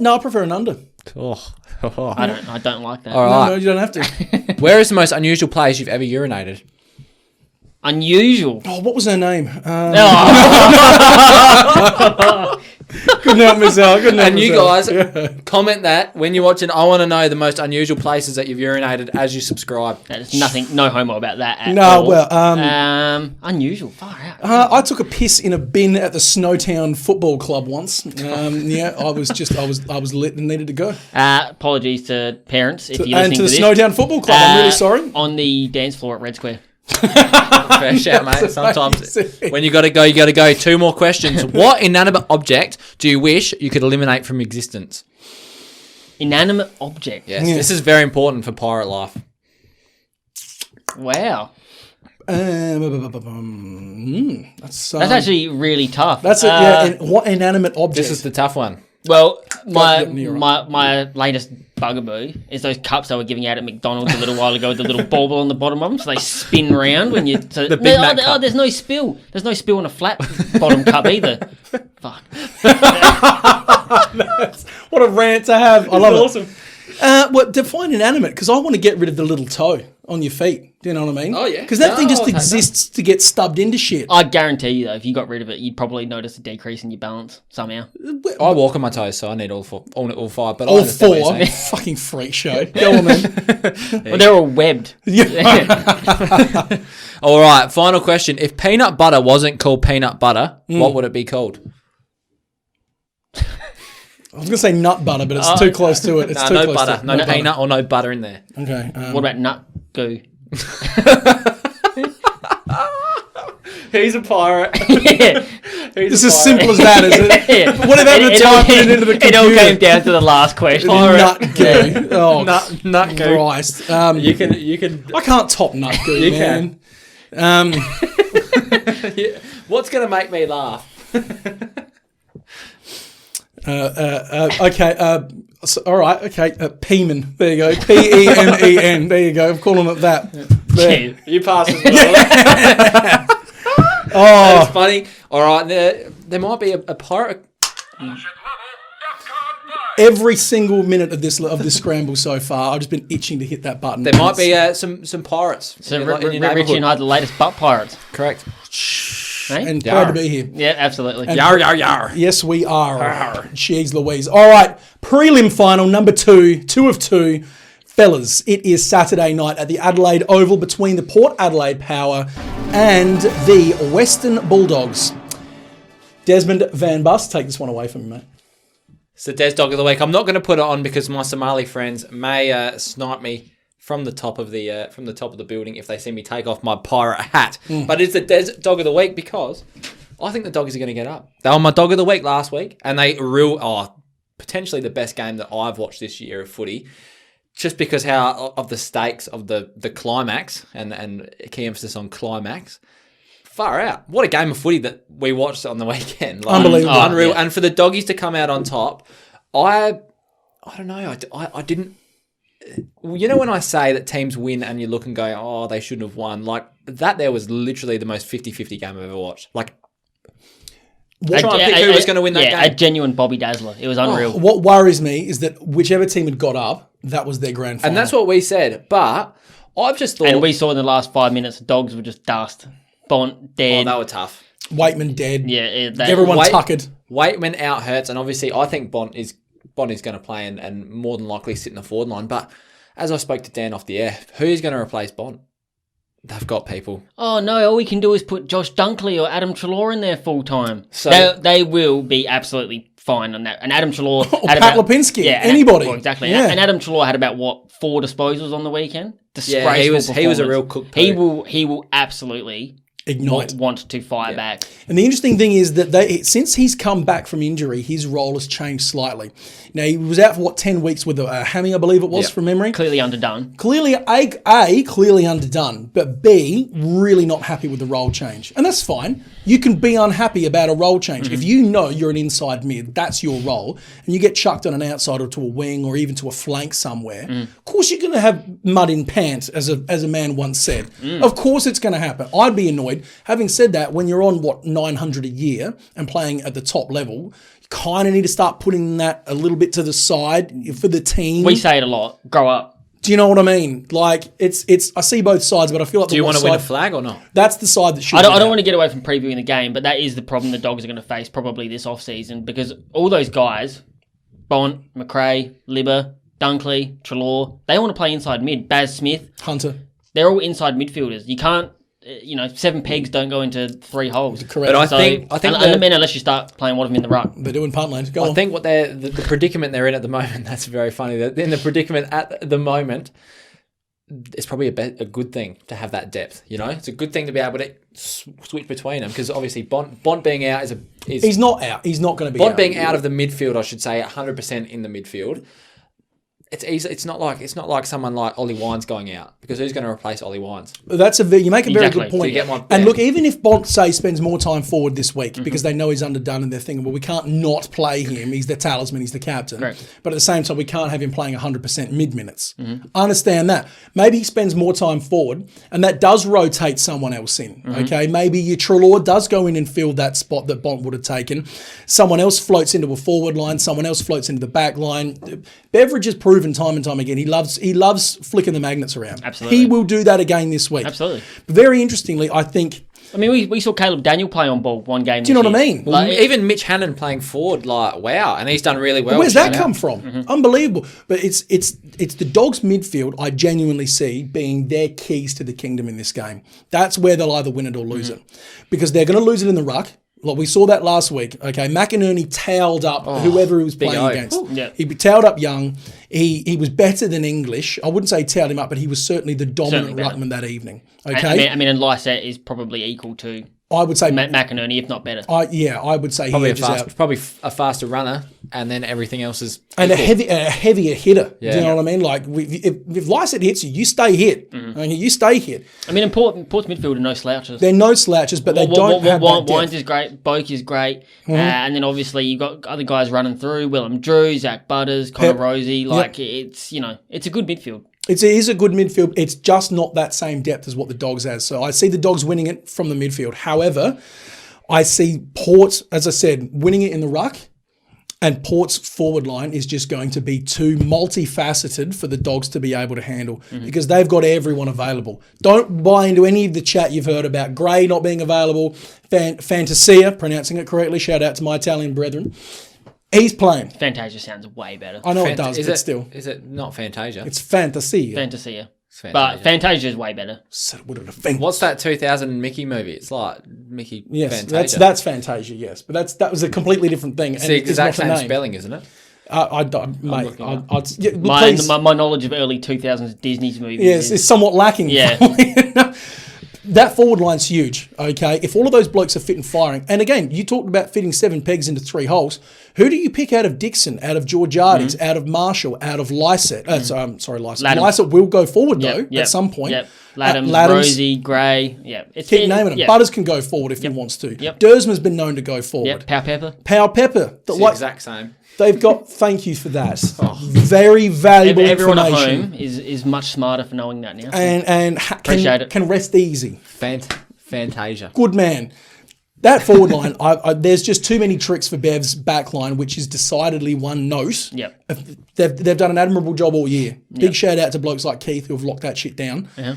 [SPEAKER 1] No, I prefer an under.
[SPEAKER 2] Oh.
[SPEAKER 3] I don't like that.
[SPEAKER 2] All
[SPEAKER 1] No,
[SPEAKER 2] right.
[SPEAKER 1] no, you don't have to.
[SPEAKER 2] Where is the most unusual place you've ever urinated?
[SPEAKER 3] Unusual.
[SPEAKER 1] Oh, what was her name? Couldn't help myself.
[SPEAKER 2] And you guys, comment that when you're watching. I want to know the most unusual places that you've urinated as you subscribe.
[SPEAKER 3] There's nothing, no homo about that at
[SPEAKER 1] No,
[SPEAKER 3] all.
[SPEAKER 1] well,
[SPEAKER 3] unusual, far out.
[SPEAKER 1] I took a piss in a bin at the Snowtown Football Club once. I was lit and needed to go.
[SPEAKER 3] Apologies to parents if you're
[SPEAKER 1] And
[SPEAKER 3] listening
[SPEAKER 1] to the
[SPEAKER 3] this.
[SPEAKER 1] Snowtown Football Club. I'm really sorry.
[SPEAKER 3] On the dance floor at Red Square.
[SPEAKER 2] Fair shout, mate. Sometimes when you got to go, you got to go. 2 more questions. What inanimate object do you wish you could eliminate from existence?
[SPEAKER 3] Inanimate object.
[SPEAKER 2] Yes, this is very important for pirate life.
[SPEAKER 3] Wow.
[SPEAKER 1] That's
[SPEAKER 3] actually really tough.
[SPEAKER 1] That's it. Yeah. What inanimate object?
[SPEAKER 2] This is the tough one.
[SPEAKER 3] Well, my
[SPEAKER 1] you're
[SPEAKER 3] latest bugaboo is those cups they were giving out at McDonald's a little while ago with the little bauble on the bottom of them, so they spin round when you...
[SPEAKER 2] The Big Mac cup.
[SPEAKER 3] There's no spill. There's no spill on a flat bottom cup either. Fuck.
[SPEAKER 1] What a rant to have. I love it.
[SPEAKER 2] Awesome.
[SPEAKER 1] Define inanimate, because I want to get rid of the little toe on your feet. Do you know what I mean?
[SPEAKER 2] Oh, yeah.
[SPEAKER 1] Because that thing just
[SPEAKER 2] I'll take
[SPEAKER 1] exists to get stubbed into shit.
[SPEAKER 3] I guarantee you, though, if you got rid of it, you'd probably notice a decrease in your balance somehow.
[SPEAKER 2] I walk on my toes, so I need all 5. But
[SPEAKER 1] All
[SPEAKER 2] I understand what you're
[SPEAKER 1] 4.
[SPEAKER 2] saying.
[SPEAKER 1] Fucking freak show. Go on then.
[SPEAKER 3] Well, they're all webbed.
[SPEAKER 2] All right, final question. If peanut butter wasn't called peanut butter, what would it be called?
[SPEAKER 1] I was going to say nut butter, but it's too close to it. It's too
[SPEAKER 2] no
[SPEAKER 1] close
[SPEAKER 2] butter.
[SPEAKER 1] to it.
[SPEAKER 2] No peanut or no butter in there.
[SPEAKER 1] Okay.
[SPEAKER 3] What about nut goo?
[SPEAKER 2] He's a pirate.
[SPEAKER 1] It's as simple as that, is it?
[SPEAKER 3] Yeah.
[SPEAKER 1] What about the type it into the computer?
[SPEAKER 3] It all came down to the last question.
[SPEAKER 1] Nut goo. Oh,
[SPEAKER 2] Nut goo.
[SPEAKER 1] Christ.
[SPEAKER 2] You can.
[SPEAKER 1] I can't top nut goo,
[SPEAKER 2] You
[SPEAKER 1] man.
[SPEAKER 2] What's going to make me laugh?
[SPEAKER 1] Okay. All right. Okay. Peeman. There you go. P-E-M-E-N. There you go. I'm calling it that. There.
[SPEAKER 2] You pass as well.
[SPEAKER 1] Oh,
[SPEAKER 2] That's funny. All right, there might be a pirate.
[SPEAKER 1] every single minute of this scramble so far, I've just been itching to hit that button.
[SPEAKER 2] There might be some pirates.
[SPEAKER 3] So
[SPEAKER 2] in your
[SPEAKER 3] Richie
[SPEAKER 2] neighbourhood.
[SPEAKER 3] and I are the latest butt pirates.
[SPEAKER 2] Correct.
[SPEAKER 3] Eh?
[SPEAKER 1] And proud to be here.
[SPEAKER 3] Yeah, absolutely.
[SPEAKER 2] Yar yar yar.
[SPEAKER 1] Yes, we are.
[SPEAKER 2] Arr.
[SPEAKER 1] Jeez Louise. All right, prelim final number 2, 2 of 2. Fellas, it is Saturday night at the Adelaide Oval between the Port Adelaide Power and the Western Bulldogs. Desmond Van Bus, take this one away from me, mate.
[SPEAKER 2] It's the Des Dog of the Week. I'm not going to put it on because my Somali friends may snipe me from the top of the building if they see me take off my pirate hat. But it's the Des Dog of the Week because I think the Doggies are going to get up. They were my Dog of the Week last week, and they potentially the best game that I've watched this year of footy. Just because of the stakes of the climax and key emphasis on climax. Far out. What a game of footy that we watched on the weekend. Like,
[SPEAKER 1] Unbelievable.
[SPEAKER 2] Unreal.
[SPEAKER 3] Yeah.
[SPEAKER 2] And for the Doggies to come out on top, I don't know. I didn't... You know when I say that teams win and you look and go, oh, they shouldn't have won? Like, that there was literally the most 50-50 game I've ever watched. Like, trying to pick who was going to win that game.
[SPEAKER 3] A genuine Bobby Dazzler. It was unreal.
[SPEAKER 1] What worries me is that whichever team had got up, that was their grand final.
[SPEAKER 2] And that's what we said. But I've just thought...
[SPEAKER 3] And we saw in the last 5 minutes, the Dogs were just dust. Bont, dead.
[SPEAKER 2] Oh, they were tough.
[SPEAKER 1] Waitman dead.
[SPEAKER 3] Yeah.
[SPEAKER 1] Everyone tuckered.
[SPEAKER 2] Waitman out hurts, and obviously I think Bont is going to play and more than likely sit in the forward line. But as I spoke to Dan off the air, who's going to replace Bont? They've got people.
[SPEAKER 3] Oh, no, all we can do is put Josh Dunkley or Adam Treloar in there full time.
[SPEAKER 2] So
[SPEAKER 3] they will be absolutely fine on that. And Adam Treloar...
[SPEAKER 1] Or Pat Lipinski. Anybody.
[SPEAKER 3] Well, exactly.
[SPEAKER 1] Yeah.
[SPEAKER 3] And Adam Treloar had about, 4 disposals on the weekend? Disgraceful
[SPEAKER 2] he was a
[SPEAKER 3] performance.
[SPEAKER 2] real cook.
[SPEAKER 3] He will absolutely...
[SPEAKER 1] Ignite.
[SPEAKER 3] Want to fire back.
[SPEAKER 1] And the interesting thing is that since he's come back from injury, his role has changed slightly. Now, he was out for, 10 weeks with a hammy, I believe it was, from memory.
[SPEAKER 3] Clearly underdone.
[SPEAKER 1] Clearly, A, clearly underdone, but B, really not happy with the role change. And that's fine. You can be unhappy about a role change. If you know you're an inside mid, that's your role, and you get chucked on an outside or to a wing or even to a flank somewhere, of course you're going to have mud in pants, as a man once said. Of course it's going to happen. I'd be annoyed. Having said that, when you're on, 900 a year and playing at the top level, you kind of need to start putting that a little bit to the side for the team.
[SPEAKER 3] We say it a lot. Grow up.
[SPEAKER 1] Do you know what I mean? Like, it's. I see both sides, but I feel like
[SPEAKER 2] Do you want to win a flag or not?
[SPEAKER 1] That's the side that should.
[SPEAKER 3] I don't want to get away from previewing the game, but that is the problem the Dogs are going to face probably this off-season, because all those guys, Bont, McRae, Libber, Dunkley, Treloar, they want to play inside mid. Baz Smith,
[SPEAKER 1] Hunter.
[SPEAKER 3] They're all inside midfielders. You can't, 7 pegs don't go into 3 holes.
[SPEAKER 1] Correct.
[SPEAKER 2] But I think
[SPEAKER 3] unless you start playing one of them in the ruck.
[SPEAKER 1] They're doing Puntland. Go on.
[SPEAKER 2] I think what the predicament they're in at the moment, that's very funny. In the predicament at the moment, it's probably a good thing to have that depth. It's a good thing to be able to switch between them, because obviously Bont being out is
[SPEAKER 1] he's not out. He's not going to be
[SPEAKER 2] Bont
[SPEAKER 1] out.
[SPEAKER 2] being out of the midfield, I should say, 100% in the midfield. It's easy. It's not like someone like Ollie Wines going out, because who's going to replace Ollie Wines?
[SPEAKER 1] You make a very
[SPEAKER 3] Exactly.
[SPEAKER 1] good point.
[SPEAKER 2] So you get one-
[SPEAKER 1] and
[SPEAKER 2] yeah.
[SPEAKER 1] look, even if Bont spends more time forward this week because they know he's underdone and they're thinking, well, we can't not play him. He's the talisman. He's the captain.
[SPEAKER 3] Correct.
[SPEAKER 1] But at the same time, we can't have him playing 100% mid minutes. I understand that. Maybe he spends more time forward, and that does rotate someone else in. Okay, maybe your Treloar does go in and fill that spot that Bont would have taken. Someone else floats into a forward line. Someone else floats into the back line. Beveridge has proven time and time again. He loves flicking the magnets around.
[SPEAKER 3] Absolutely.
[SPEAKER 1] He will do that again this week.
[SPEAKER 3] Absolutely.
[SPEAKER 1] Very interestingly, I think.
[SPEAKER 3] I mean, we saw Caleb Daniel play on ball one game.
[SPEAKER 1] Do you know what I mean?
[SPEAKER 2] Well, even Mitch Hannon playing forward, wow, and he's done really well.
[SPEAKER 1] Where's that come from? Unbelievable. But it's the Dogs midfield I genuinely see being their keys to the kingdom in this game. That's where they'll either win it or lose it, because they're going to lose it in the ruck. Like we saw that last week. Okay, McInerney towed up whoever he was playing against.
[SPEAKER 3] Yeah.
[SPEAKER 1] He towed up Young. He was better than English. I wouldn't say he towed him up, but he was certainly the dominant ruckman that evening. Okay,
[SPEAKER 3] and Lysette is probably equal to
[SPEAKER 1] I would say
[SPEAKER 3] McInerney, if not better.
[SPEAKER 1] I would say
[SPEAKER 2] Probably
[SPEAKER 1] he edges out.
[SPEAKER 2] probably a faster runner, and then everything else is
[SPEAKER 1] And a heavier hitter.
[SPEAKER 2] Yeah.
[SPEAKER 1] Do you know what I mean? Like, if Lysette hits you, you stay hit. I mean, you stay hit.
[SPEAKER 3] I mean, in Port's midfield are no slouches.
[SPEAKER 1] They're no slouches, but they don't have that
[SPEAKER 3] Wines
[SPEAKER 1] depth.
[SPEAKER 3] is great, Boak is great, and then obviously you've got other guys running through, Willem Drew, Zach Butters, Connor
[SPEAKER 1] Pep.
[SPEAKER 3] Rosie. Like, it's a good midfield.
[SPEAKER 1] It is a good midfield. It's just not that same depth as what the Dogs has. So I see the Dogs winning it from the midfield. However, I see Port, as I said, winning it in the ruck, and Port's forward line is just going to be too multifaceted for the Dogs to be able to handle, because they've got everyone available. Don't buy into any of the chat you've heard about Gray not being available, Fantasia, pronouncing it correctly, shout out to my Italian brethren. He's playing.
[SPEAKER 3] Fantasia sounds way better.
[SPEAKER 1] I know it does, but still.
[SPEAKER 2] Is it not Fantasia?
[SPEAKER 1] It's Fantasia.
[SPEAKER 3] Fantasia.
[SPEAKER 2] Fantasia.
[SPEAKER 3] But Fantasia is way better.
[SPEAKER 2] What's that 2000 Mickey movie? It's like Mickey
[SPEAKER 1] Yes,
[SPEAKER 2] Fantasia.
[SPEAKER 1] that's Fantasia, yes. But that was a completely different thing.
[SPEAKER 2] It's the exact same spelling, isn't it?
[SPEAKER 3] My knowledge of early 2000s Disney's movies
[SPEAKER 1] is somewhat lacking.
[SPEAKER 3] Yeah.
[SPEAKER 1] That forward line's huge, okay? If all of those blokes are fit and firing, and again, you talked about fitting 7 pegs into 3 holes. Who do you pick out of Dixon, out of Georgiades, out of Marshall, out of Lysette? Lysette. Lysette will go forward, though, at some point.
[SPEAKER 3] Yep. Laddams, Rosie, Gray. Yeah.
[SPEAKER 1] Keep naming them.
[SPEAKER 3] Yep.
[SPEAKER 1] Butters can go forward if he wants to.
[SPEAKER 3] Yep.
[SPEAKER 1] Dersman's been known to go forward.
[SPEAKER 3] Yep. Pow Pepper.
[SPEAKER 1] It's
[SPEAKER 2] the exact same.
[SPEAKER 1] They've got, thank you for that. Very valuable
[SPEAKER 3] Everyone
[SPEAKER 1] information.
[SPEAKER 3] at home is much smarter for knowing that now.
[SPEAKER 1] And
[SPEAKER 3] Appreciate it.
[SPEAKER 1] can rest easy.
[SPEAKER 2] Fantasia.
[SPEAKER 1] Good man. That forward line, there's just too many tricks for Bev's back line, which is decidedly one note.
[SPEAKER 3] Yep.
[SPEAKER 1] They've done an admirable job all year. Big shout out to blokes like Keith who have locked that shit down.
[SPEAKER 3] Yeah.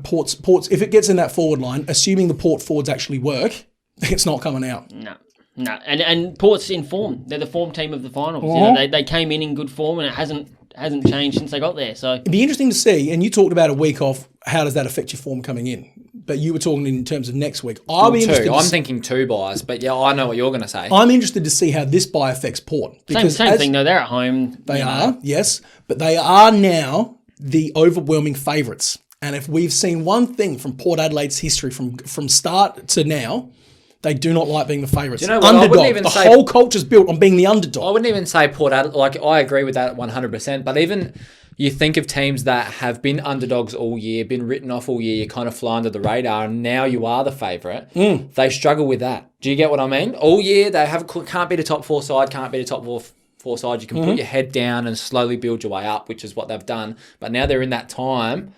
[SPEAKER 1] Port's, if it gets in that forward line, assuming the Port forwards actually work, it's not coming out.
[SPEAKER 3] No. And Port's in form. They're the form team of the finals. You know, they came in good form, and it hasn't changed since they got there. So
[SPEAKER 1] it'd be interesting to see. And you talked about a week off. How does that affect your form coming in? But you were talking in terms of next week. I'm
[SPEAKER 2] thinking 2 buys, but yeah, I know what you're going to say.
[SPEAKER 1] I'm interested to see how this buy affects Port.
[SPEAKER 3] Because same thing though. They're at home.
[SPEAKER 1] They are, yes, but they are now the overwhelming favourites. And if we've seen one thing from Port Adelaide's history from start to now, they do not like being the favourites.
[SPEAKER 2] You know what?
[SPEAKER 1] Underdog. The whole culture's built on being the underdog.
[SPEAKER 2] I wouldn't even say Port Adelaide. Like, I agree with that 100%. But even you think of teams that have been underdogs all year, been written off all year, you kind of fly under the radar, and now you are the favourite. They struggle with that. Do you get what I mean? All year they can't be the top 4 side, can't be the top 4 side. You can put your head down and slowly build your way up, which is what they've done. But now they're in that time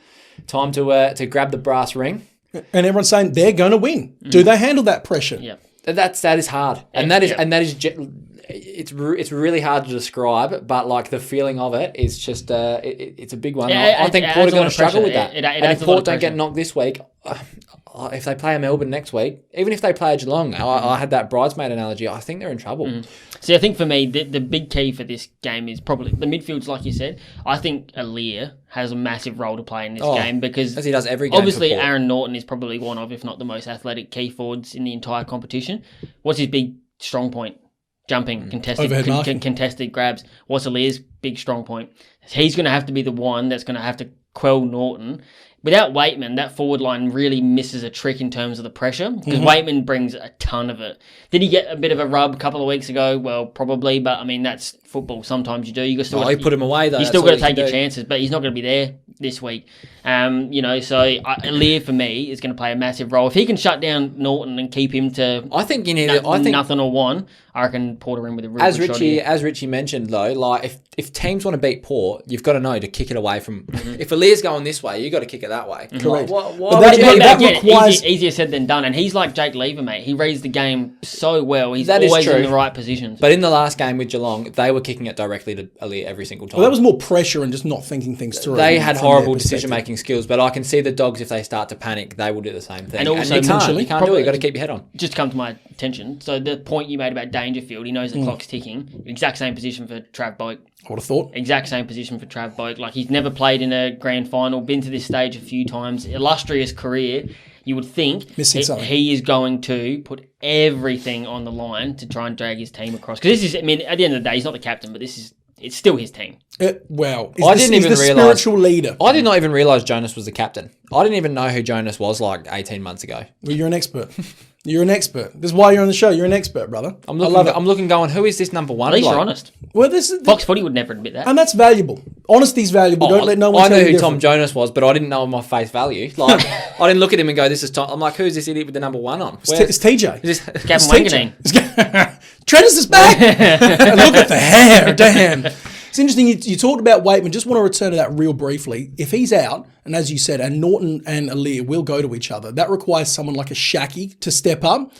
[SPEAKER 2] to grab the brass ring.
[SPEAKER 1] And everyone's saying they're going to win. Do they handle that pressure?
[SPEAKER 3] Yep.
[SPEAKER 2] That is hard, and that is it's really hard to describe, but like the feeling of it is just it's a big one. I think Port are going to struggle with that. And if Port don't get knocked this week, if they play a Melbourne next week, even if they play a Geelong, I had that bridesmaid analogy. I think they're in trouble.
[SPEAKER 3] See, I think for me, the big key for this game is probably the midfields, like you said. I think Aaliyah has a massive role to play in this game because
[SPEAKER 2] as he does every game.
[SPEAKER 3] Obviously, Aaron Norton is probably one of, if not the most athletic key forwards in the entire competition. What's his big strong point? Jumping, contested grabs. What's Aaliyah's big strong point? He's going to have to be the one that's going to have to quell Norton. Without Waitman, that forward line really misses a trick in terms of the pressure because Waitman brings a ton of it. Did he get a bit of a rub a couple of weeks ago? Well, probably, but I mean, that's football. Sometimes you do. You still
[SPEAKER 2] he put him away though.
[SPEAKER 3] You still got to take your chances, but he's not going to be there this week. So Aaliyah for me is going to play a massive role. If he can shut down Norton and keep him to,
[SPEAKER 2] I think
[SPEAKER 3] nothing or one. I reckon Port are in with a real good shot here.
[SPEAKER 2] As Richie mentioned though, like if teams want to beat Port, you've got to know to kick it away from. If Aaliyah's going this way, you got to kick it that way.
[SPEAKER 1] Correct.
[SPEAKER 3] That requires easier said than done. And he's like Jake Lever, mate. He reads the game so well. He's always in the right positions.
[SPEAKER 2] But in the last game with Geelong, they were kicking it directly to Aaliyah every single time.
[SPEAKER 1] Well, that was more pressure and just not thinking things through.
[SPEAKER 2] They had horrible decision-making skills, but I can see the Dogs, if they start to panic, they will do the same thing.
[SPEAKER 3] And also,
[SPEAKER 2] you can't do it. You've got to keep your head on.
[SPEAKER 3] Just come to my attention. So the point you made about Dangerfield, he knows the clock's ticking. Exact same position for Trav Boak.
[SPEAKER 1] I would have thought.
[SPEAKER 3] Exact same position for Trav Boak. Like, he's never played in a grand final, been to this stage a few times, illustrious career. You would think he is going to put everything on the line to try and drag his team across. Because this is, I mean, at the end of the day, he's not the captain, but it's still his team.
[SPEAKER 1] Spiritual leader.
[SPEAKER 2] I did not even realise Jonas was the captain. I didn't even know who Jonas was like 18 months ago.
[SPEAKER 1] Well, you're an expert. You're an expert. This is why you're on the show. You're an expert, brother.
[SPEAKER 2] I'm looking going, who is this number one?
[SPEAKER 3] At least you're honest.
[SPEAKER 1] Well, this is
[SPEAKER 3] Fox Footy would never admit that.
[SPEAKER 1] And that's valuable. Honesty's valuable. Don't let no one tell you
[SPEAKER 2] I knew who
[SPEAKER 1] different.
[SPEAKER 2] Tom Jonas was, but I didn't know him off face value. Like, I didn't look at him and go, this is Tom. I'm like, who's this idiot with the number one on?
[SPEAKER 1] It's TJ.
[SPEAKER 3] Gavin Wanganeen.
[SPEAKER 1] Trent is back. And look at the hair. Damn. It's interesting. You talked about Waitman. Just want to return to that real briefly. If he's out, and as you said, and Norton and Aaliyah will go to each other, that requires someone like a Shaki to step up.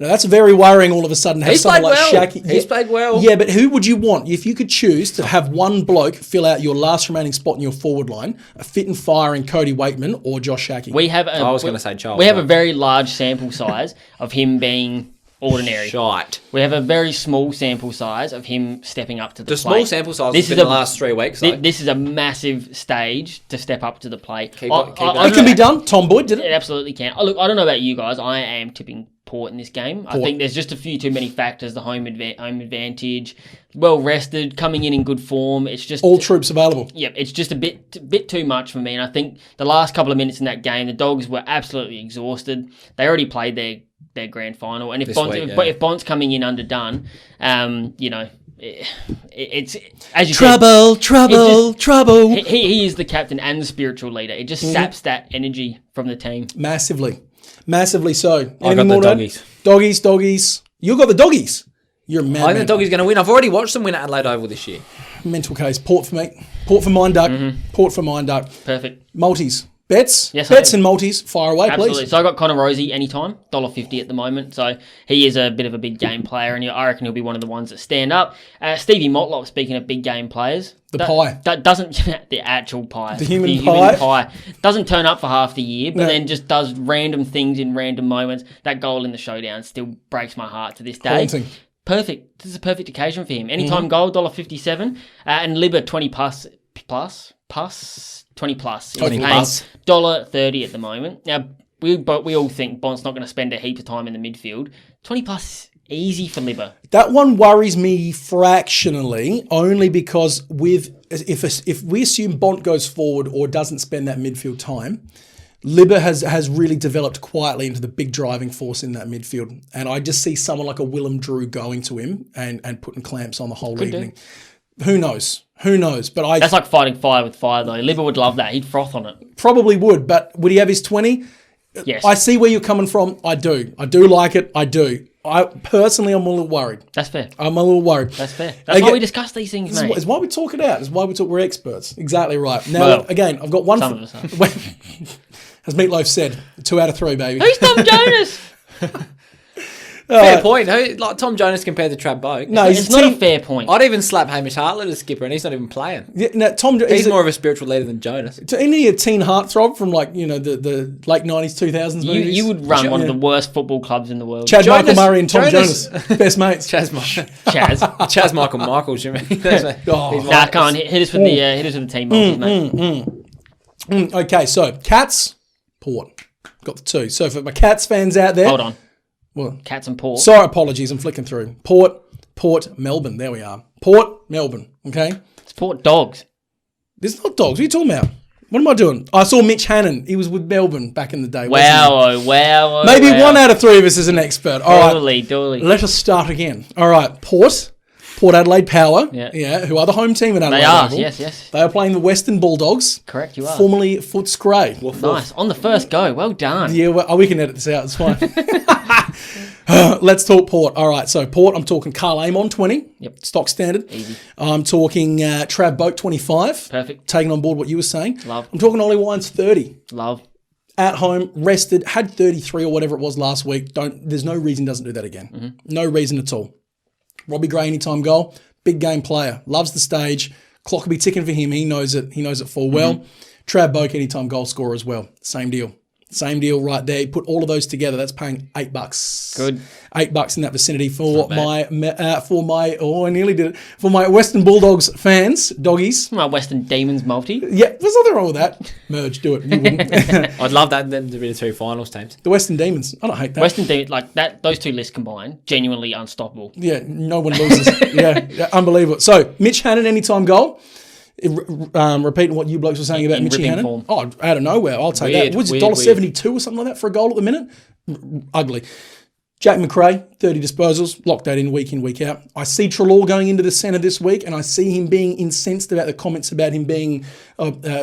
[SPEAKER 1] Now, that's very worrying all of a sudden.
[SPEAKER 2] He's played well. He's played well.
[SPEAKER 1] Yeah, but who would you want? If you could choose to have one bloke fill out your last remaining spot in your forward line, a fit and firing Cody Waitman or Josh Shaki?
[SPEAKER 2] I was going to say Charles.
[SPEAKER 3] We have a very large sample size of him being ordinary.
[SPEAKER 2] Shite.
[SPEAKER 3] We have a very small sample size of him stepping up to the plate.
[SPEAKER 2] The small sample size has been the last 3 weeks, though.
[SPEAKER 3] This is a massive stage to step up to the plate.
[SPEAKER 1] It can be done. Tom Boyd did it.
[SPEAKER 3] It absolutely can. Look, I don't know about you guys. I am tipping Port in this game. I think there's just a few too many factors. The home advantage, well rested, coming in good form. It's just
[SPEAKER 1] all troops available.
[SPEAKER 3] Yep, it's just a bit too much for me. And I think the last couple of minutes in that game, the Dogs were absolutely exhausted. They already played their grand final, and if Bond's coming in underdone, it's as you
[SPEAKER 1] said, trouble.
[SPEAKER 3] He is the captain and the spiritual leader. It just saps that energy from the team
[SPEAKER 1] massively so.
[SPEAKER 2] I got the doggies.
[SPEAKER 1] Doggies. You got the doggies. You're a man.
[SPEAKER 2] I think the doggies going to win. I've already watched them win at Adelaide Oval this year.
[SPEAKER 1] Mental case. Port for me. Port for mine, Doug. Port for mine, Doug.
[SPEAKER 3] Perfect.
[SPEAKER 1] Multis. Bets?
[SPEAKER 3] Yes,
[SPEAKER 1] Bets and multis. Fire away,
[SPEAKER 3] absolutely.
[SPEAKER 1] please.
[SPEAKER 3] So I got Connor Rosie anytime, $1.50 at the moment. So he is a bit of a big game player, and I reckon he'll be one of the ones that stand up. Stevie Motlop, speaking of big game players.
[SPEAKER 1] Pie.
[SPEAKER 3] That doesn't the actual pie.
[SPEAKER 1] The human pie.
[SPEAKER 3] Doesn't turn up for half the year, but then just does random things in random moments. That goal in the showdown still breaks my heart to this day.
[SPEAKER 1] Haunting.
[SPEAKER 3] Perfect. This is a perfect occasion for him. Anytime goal, $1.57. And Libba 20 plus. 20 plus.
[SPEAKER 2] $20 plus.
[SPEAKER 3] $1.30 at the moment. Now, we all think Bond's not going to spend a heap of time in the midfield. 20 plus, easy for Libba.
[SPEAKER 1] That one worries me fractionally, only because if we assume Bont goes forward or doesn't spend that midfield time, Libba has really developed quietly into the big driving force in that midfield. And I just see someone like a Willem Drew going to him and putting clamps on the whole evening. Who knows? But
[SPEAKER 3] that's like fighting fire with fire, though. Libba would love that. He'd froth on it.
[SPEAKER 1] Probably would, but would he have his 20?
[SPEAKER 3] Yes.
[SPEAKER 1] I see where you're coming from. I do like it. I do. Personally, I'm a little worried.
[SPEAKER 3] That's fair.
[SPEAKER 1] I'm a little worried.
[SPEAKER 3] That's fair. That's why we discuss these things, mate.
[SPEAKER 1] It's why we talk it out. It's why we're experts. Exactly right. Now, again, I've got one.
[SPEAKER 3] Some of us are.
[SPEAKER 1] As Meatloaf said, 2 out of 3, baby.
[SPEAKER 3] Who's Tom Jonas?
[SPEAKER 2] Fair point. Who, like Tom Jonas compared to Trav Boak.
[SPEAKER 1] No,
[SPEAKER 3] It's not a fair point.
[SPEAKER 2] I'd even slap Hamish Hartlett as skipper, and he's not even playing.
[SPEAKER 1] Yeah, no, Tom.
[SPEAKER 2] He's more of a spiritual leader than Jonas.
[SPEAKER 1] Isn't he a teen heartthrob from the late 90s, 2000s movies?
[SPEAKER 3] You would run one of the worst football clubs in the world.
[SPEAKER 1] Chad
[SPEAKER 2] Jonas-
[SPEAKER 1] Michael Murray and Tom
[SPEAKER 2] Jonas-
[SPEAKER 1] Jonas, best mates.
[SPEAKER 3] Chaz.
[SPEAKER 2] Michael Michaels, you mean?
[SPEAKER 3] Nah, come on, hit us with the team multis, mate.
[SPEAKER 1] Okay, so Cats, Port. Got the two. So for my Cats fans out there.
[SPEAKER 3] Hold on.
[SPEAKER 1] What?
[SPEAKER 3] Cats and Port.
[SPEAKER 1] Sorry, apologies. I'm flicking through. Port, Melbourne. There we are. Port, Melbourne. Okay.
[SPEAKER 3] It's Port Dogs.
[SPEAKER 1] This is not Dogs. What are you talking about? What am I doing? I saw Mitch Hannon. He was with Melbourne back in the day.
[SPEAKER 3] Wow.
[SPEAKER 1] Maybe one out of three of us is an expert. All right.
[SPEAKER 3] Dolly.
[SPEAKER 1] Let us start again. All right. Port Adelaide Power. Yeah. Who are the home team in Adelaide?
[SPEAKER 3] They are.
[SPEAKER 1] Oval.
[SPEAKER 3] Yes.
[SPEAKER 1] They are playing the Western Bulldogs.
[SPEAKER 3] Correct, you are.
[SPEAKER 1] Formerly Footscray.
[SPEAKER 3] Nice. On the first go. Well done.
[SPEAKER 1] Yeah, well, we can edit this out. It's fine. Let's talk Port. All right, so Port, I'm talking Carl Amon, 20.
[SPEAKER 3] Yep.
[SPEAKER 1] Stock standard.
[SPEAKER 3] Easy.
[SPEAKER 1] I'm talking Trav Boak, 25.
[SPEAKER 3] Perfect.
[SPEAKER 1] Taking on board what you were saying.
[SPEAKER 3] Love.
[SPEAKER 1] I'm talking Ollie Wines, 30.
[SPEAKER 3] Love.
[SPEAKER 1] At home, rested, had 33 or whatever it was last week. There's no reason he doesn't do that again.
[SPEAKER 3] Mm-hmm.
[SPEAKER 1] No reason at all. Robbie Gray, anytime goal. Big game player. Loves the stage. Clock will be ticking for him. He knows it. He knows it full well. Trav Boak, anytime goal scorer as well. Same deal. Same deal right there. You put all of those together, that's paying $8.
[SPEAKER 3] Good.
[SPEAKER 1] $8 in that vicinity for my I nearly did it. For my Western Bulldogs fans, doggies.
[SPEAKER 3] My Western Demons multi.
[SPEAKER 1] Yeah, there's nothing wrong with that. Merge, do it. You wouldn't.
[SPEAKER 2] I'd love that them to be the two finals teams.
[SPEAKER 1] The Western Demons. I don't hate that.
[SPEAKER 3] Western Demons, like that. Those two lists combined, genuinely unstoppable.
[SPEAKER 1] Yeah, no one loses. yeah, unbelievable. So, Mitch Hannon, anytime goal. Repeating what you blokes were saying about
[SPEAKER 3] In
[SPEAKER 1] Mitchy
[SPEAKER 3] ripping
[SPEAKER 1] Hannon.
[SPEAKER 3] form.
[SPEAKER 1] Oh, out of nowhere. I'll take
[SPEAKER 2] Weird,
[SPEAKER 1] that. Was it
[SPEAKER 2] weird,
[SPEAKER 1] $1.72 or something like that for a goal at the minute? Ugly. Jack McRae, 30 disposals, locked that in, week out. I see Treloar going into the centre this week, and I see him being incensed about the comments about him being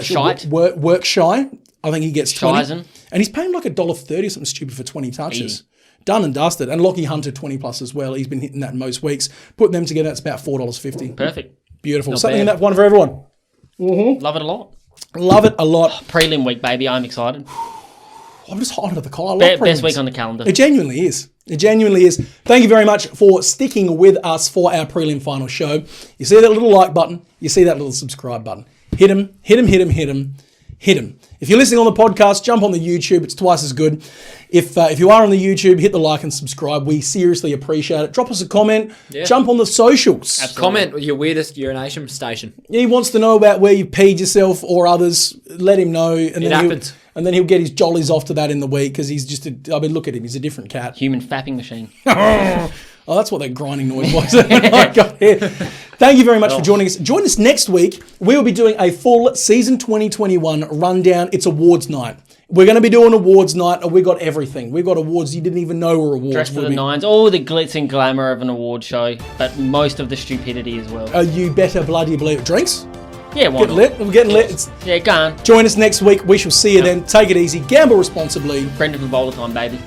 [SPEAKER 3] Shite.
[SPEAKER 1] work shy. I think he gets 20.
[SPEAKER 3] Shizen.
[SPEAKER 1] And he's paying like $1.30 or something stupid for 20 touches. Done and dusted. And Lockie Hunter, 20 plus as well. He's been hitting that most weeks. Put them together, it's about $4.50.
[SPEAKER 3] Perfect.
[SPEAKER 1] Beautiful.
[SPEAKER 2] Not
[SPEAKER 1] Something
[SPEAKER 2] bad.
[SPEAKER 1] in that one for everyone.
[SPEAKER 3] Love it a lot.
[SPEAKER 1] Love it a lot.
[SPEAKER 3] Prelim week, baby. I'm excited.
[SPEAKER 1] I'm just hot under the collar. I love
[SPEAKER 3] Best
[SPEAKER 1] prelims.
[SPEAKER 3] week on the calendar.
[SPEAKER 1] It genuinely is. It genuinely is. Thank you very much for sticking with us for our prelim final show. You see that little like button. You see that little subscribe button. Hit him. If you're listening on the podcast, jump on the YouTube. It's twice as good. If you are on the YouTube, hit the like and subscribe. We seriously appreciate it. Drop us a comment.
[SPEAKER 2] Yeah.
[SPEAKER 1] Jump on the socials.
[SPEAKER 3] Absolutely.
[SPEAKER 2] Comment with your weirdest urination station.
[SPEAKER 1] He wants to know about where you peed yourself or others. Let him know. And
[SPEAKER 2] It happens.
[SPEAKER 1] And then he'll get his jollies off to that in the week because he's just look at him. He's a different cat.
[SPEAKER 3] Human fapping machine.
[SPEAKER 1] Oh, that's what that grinding noise was when I got here. Thank you very much for joining us. Join us next week. We will be doing a full season 2021 rundown. It's awards night. We're going to be doing awards night, and we got everything. We got awards you didn't even know were awards.
[SPEAKER 3] Dressed to the nines. All the glitz and glamour of an award show, but most of the stupidity as well.
[SPEAKER 1] You better bloody believe it. Drinks?
[SPEAKER 3] Yeah, why
[SPEAKER 1] Get
[SPEAKER 3] not?
[SPEAKER 1] lit. We're getting lit.
[SPEAKER 3] Yeah, go on.
[SPEAKER 1] Join us next week. We shall see you then. Take it easy. Gamble responsibly.
[SPEAKER 3] Brendan from Boulder Time, baby.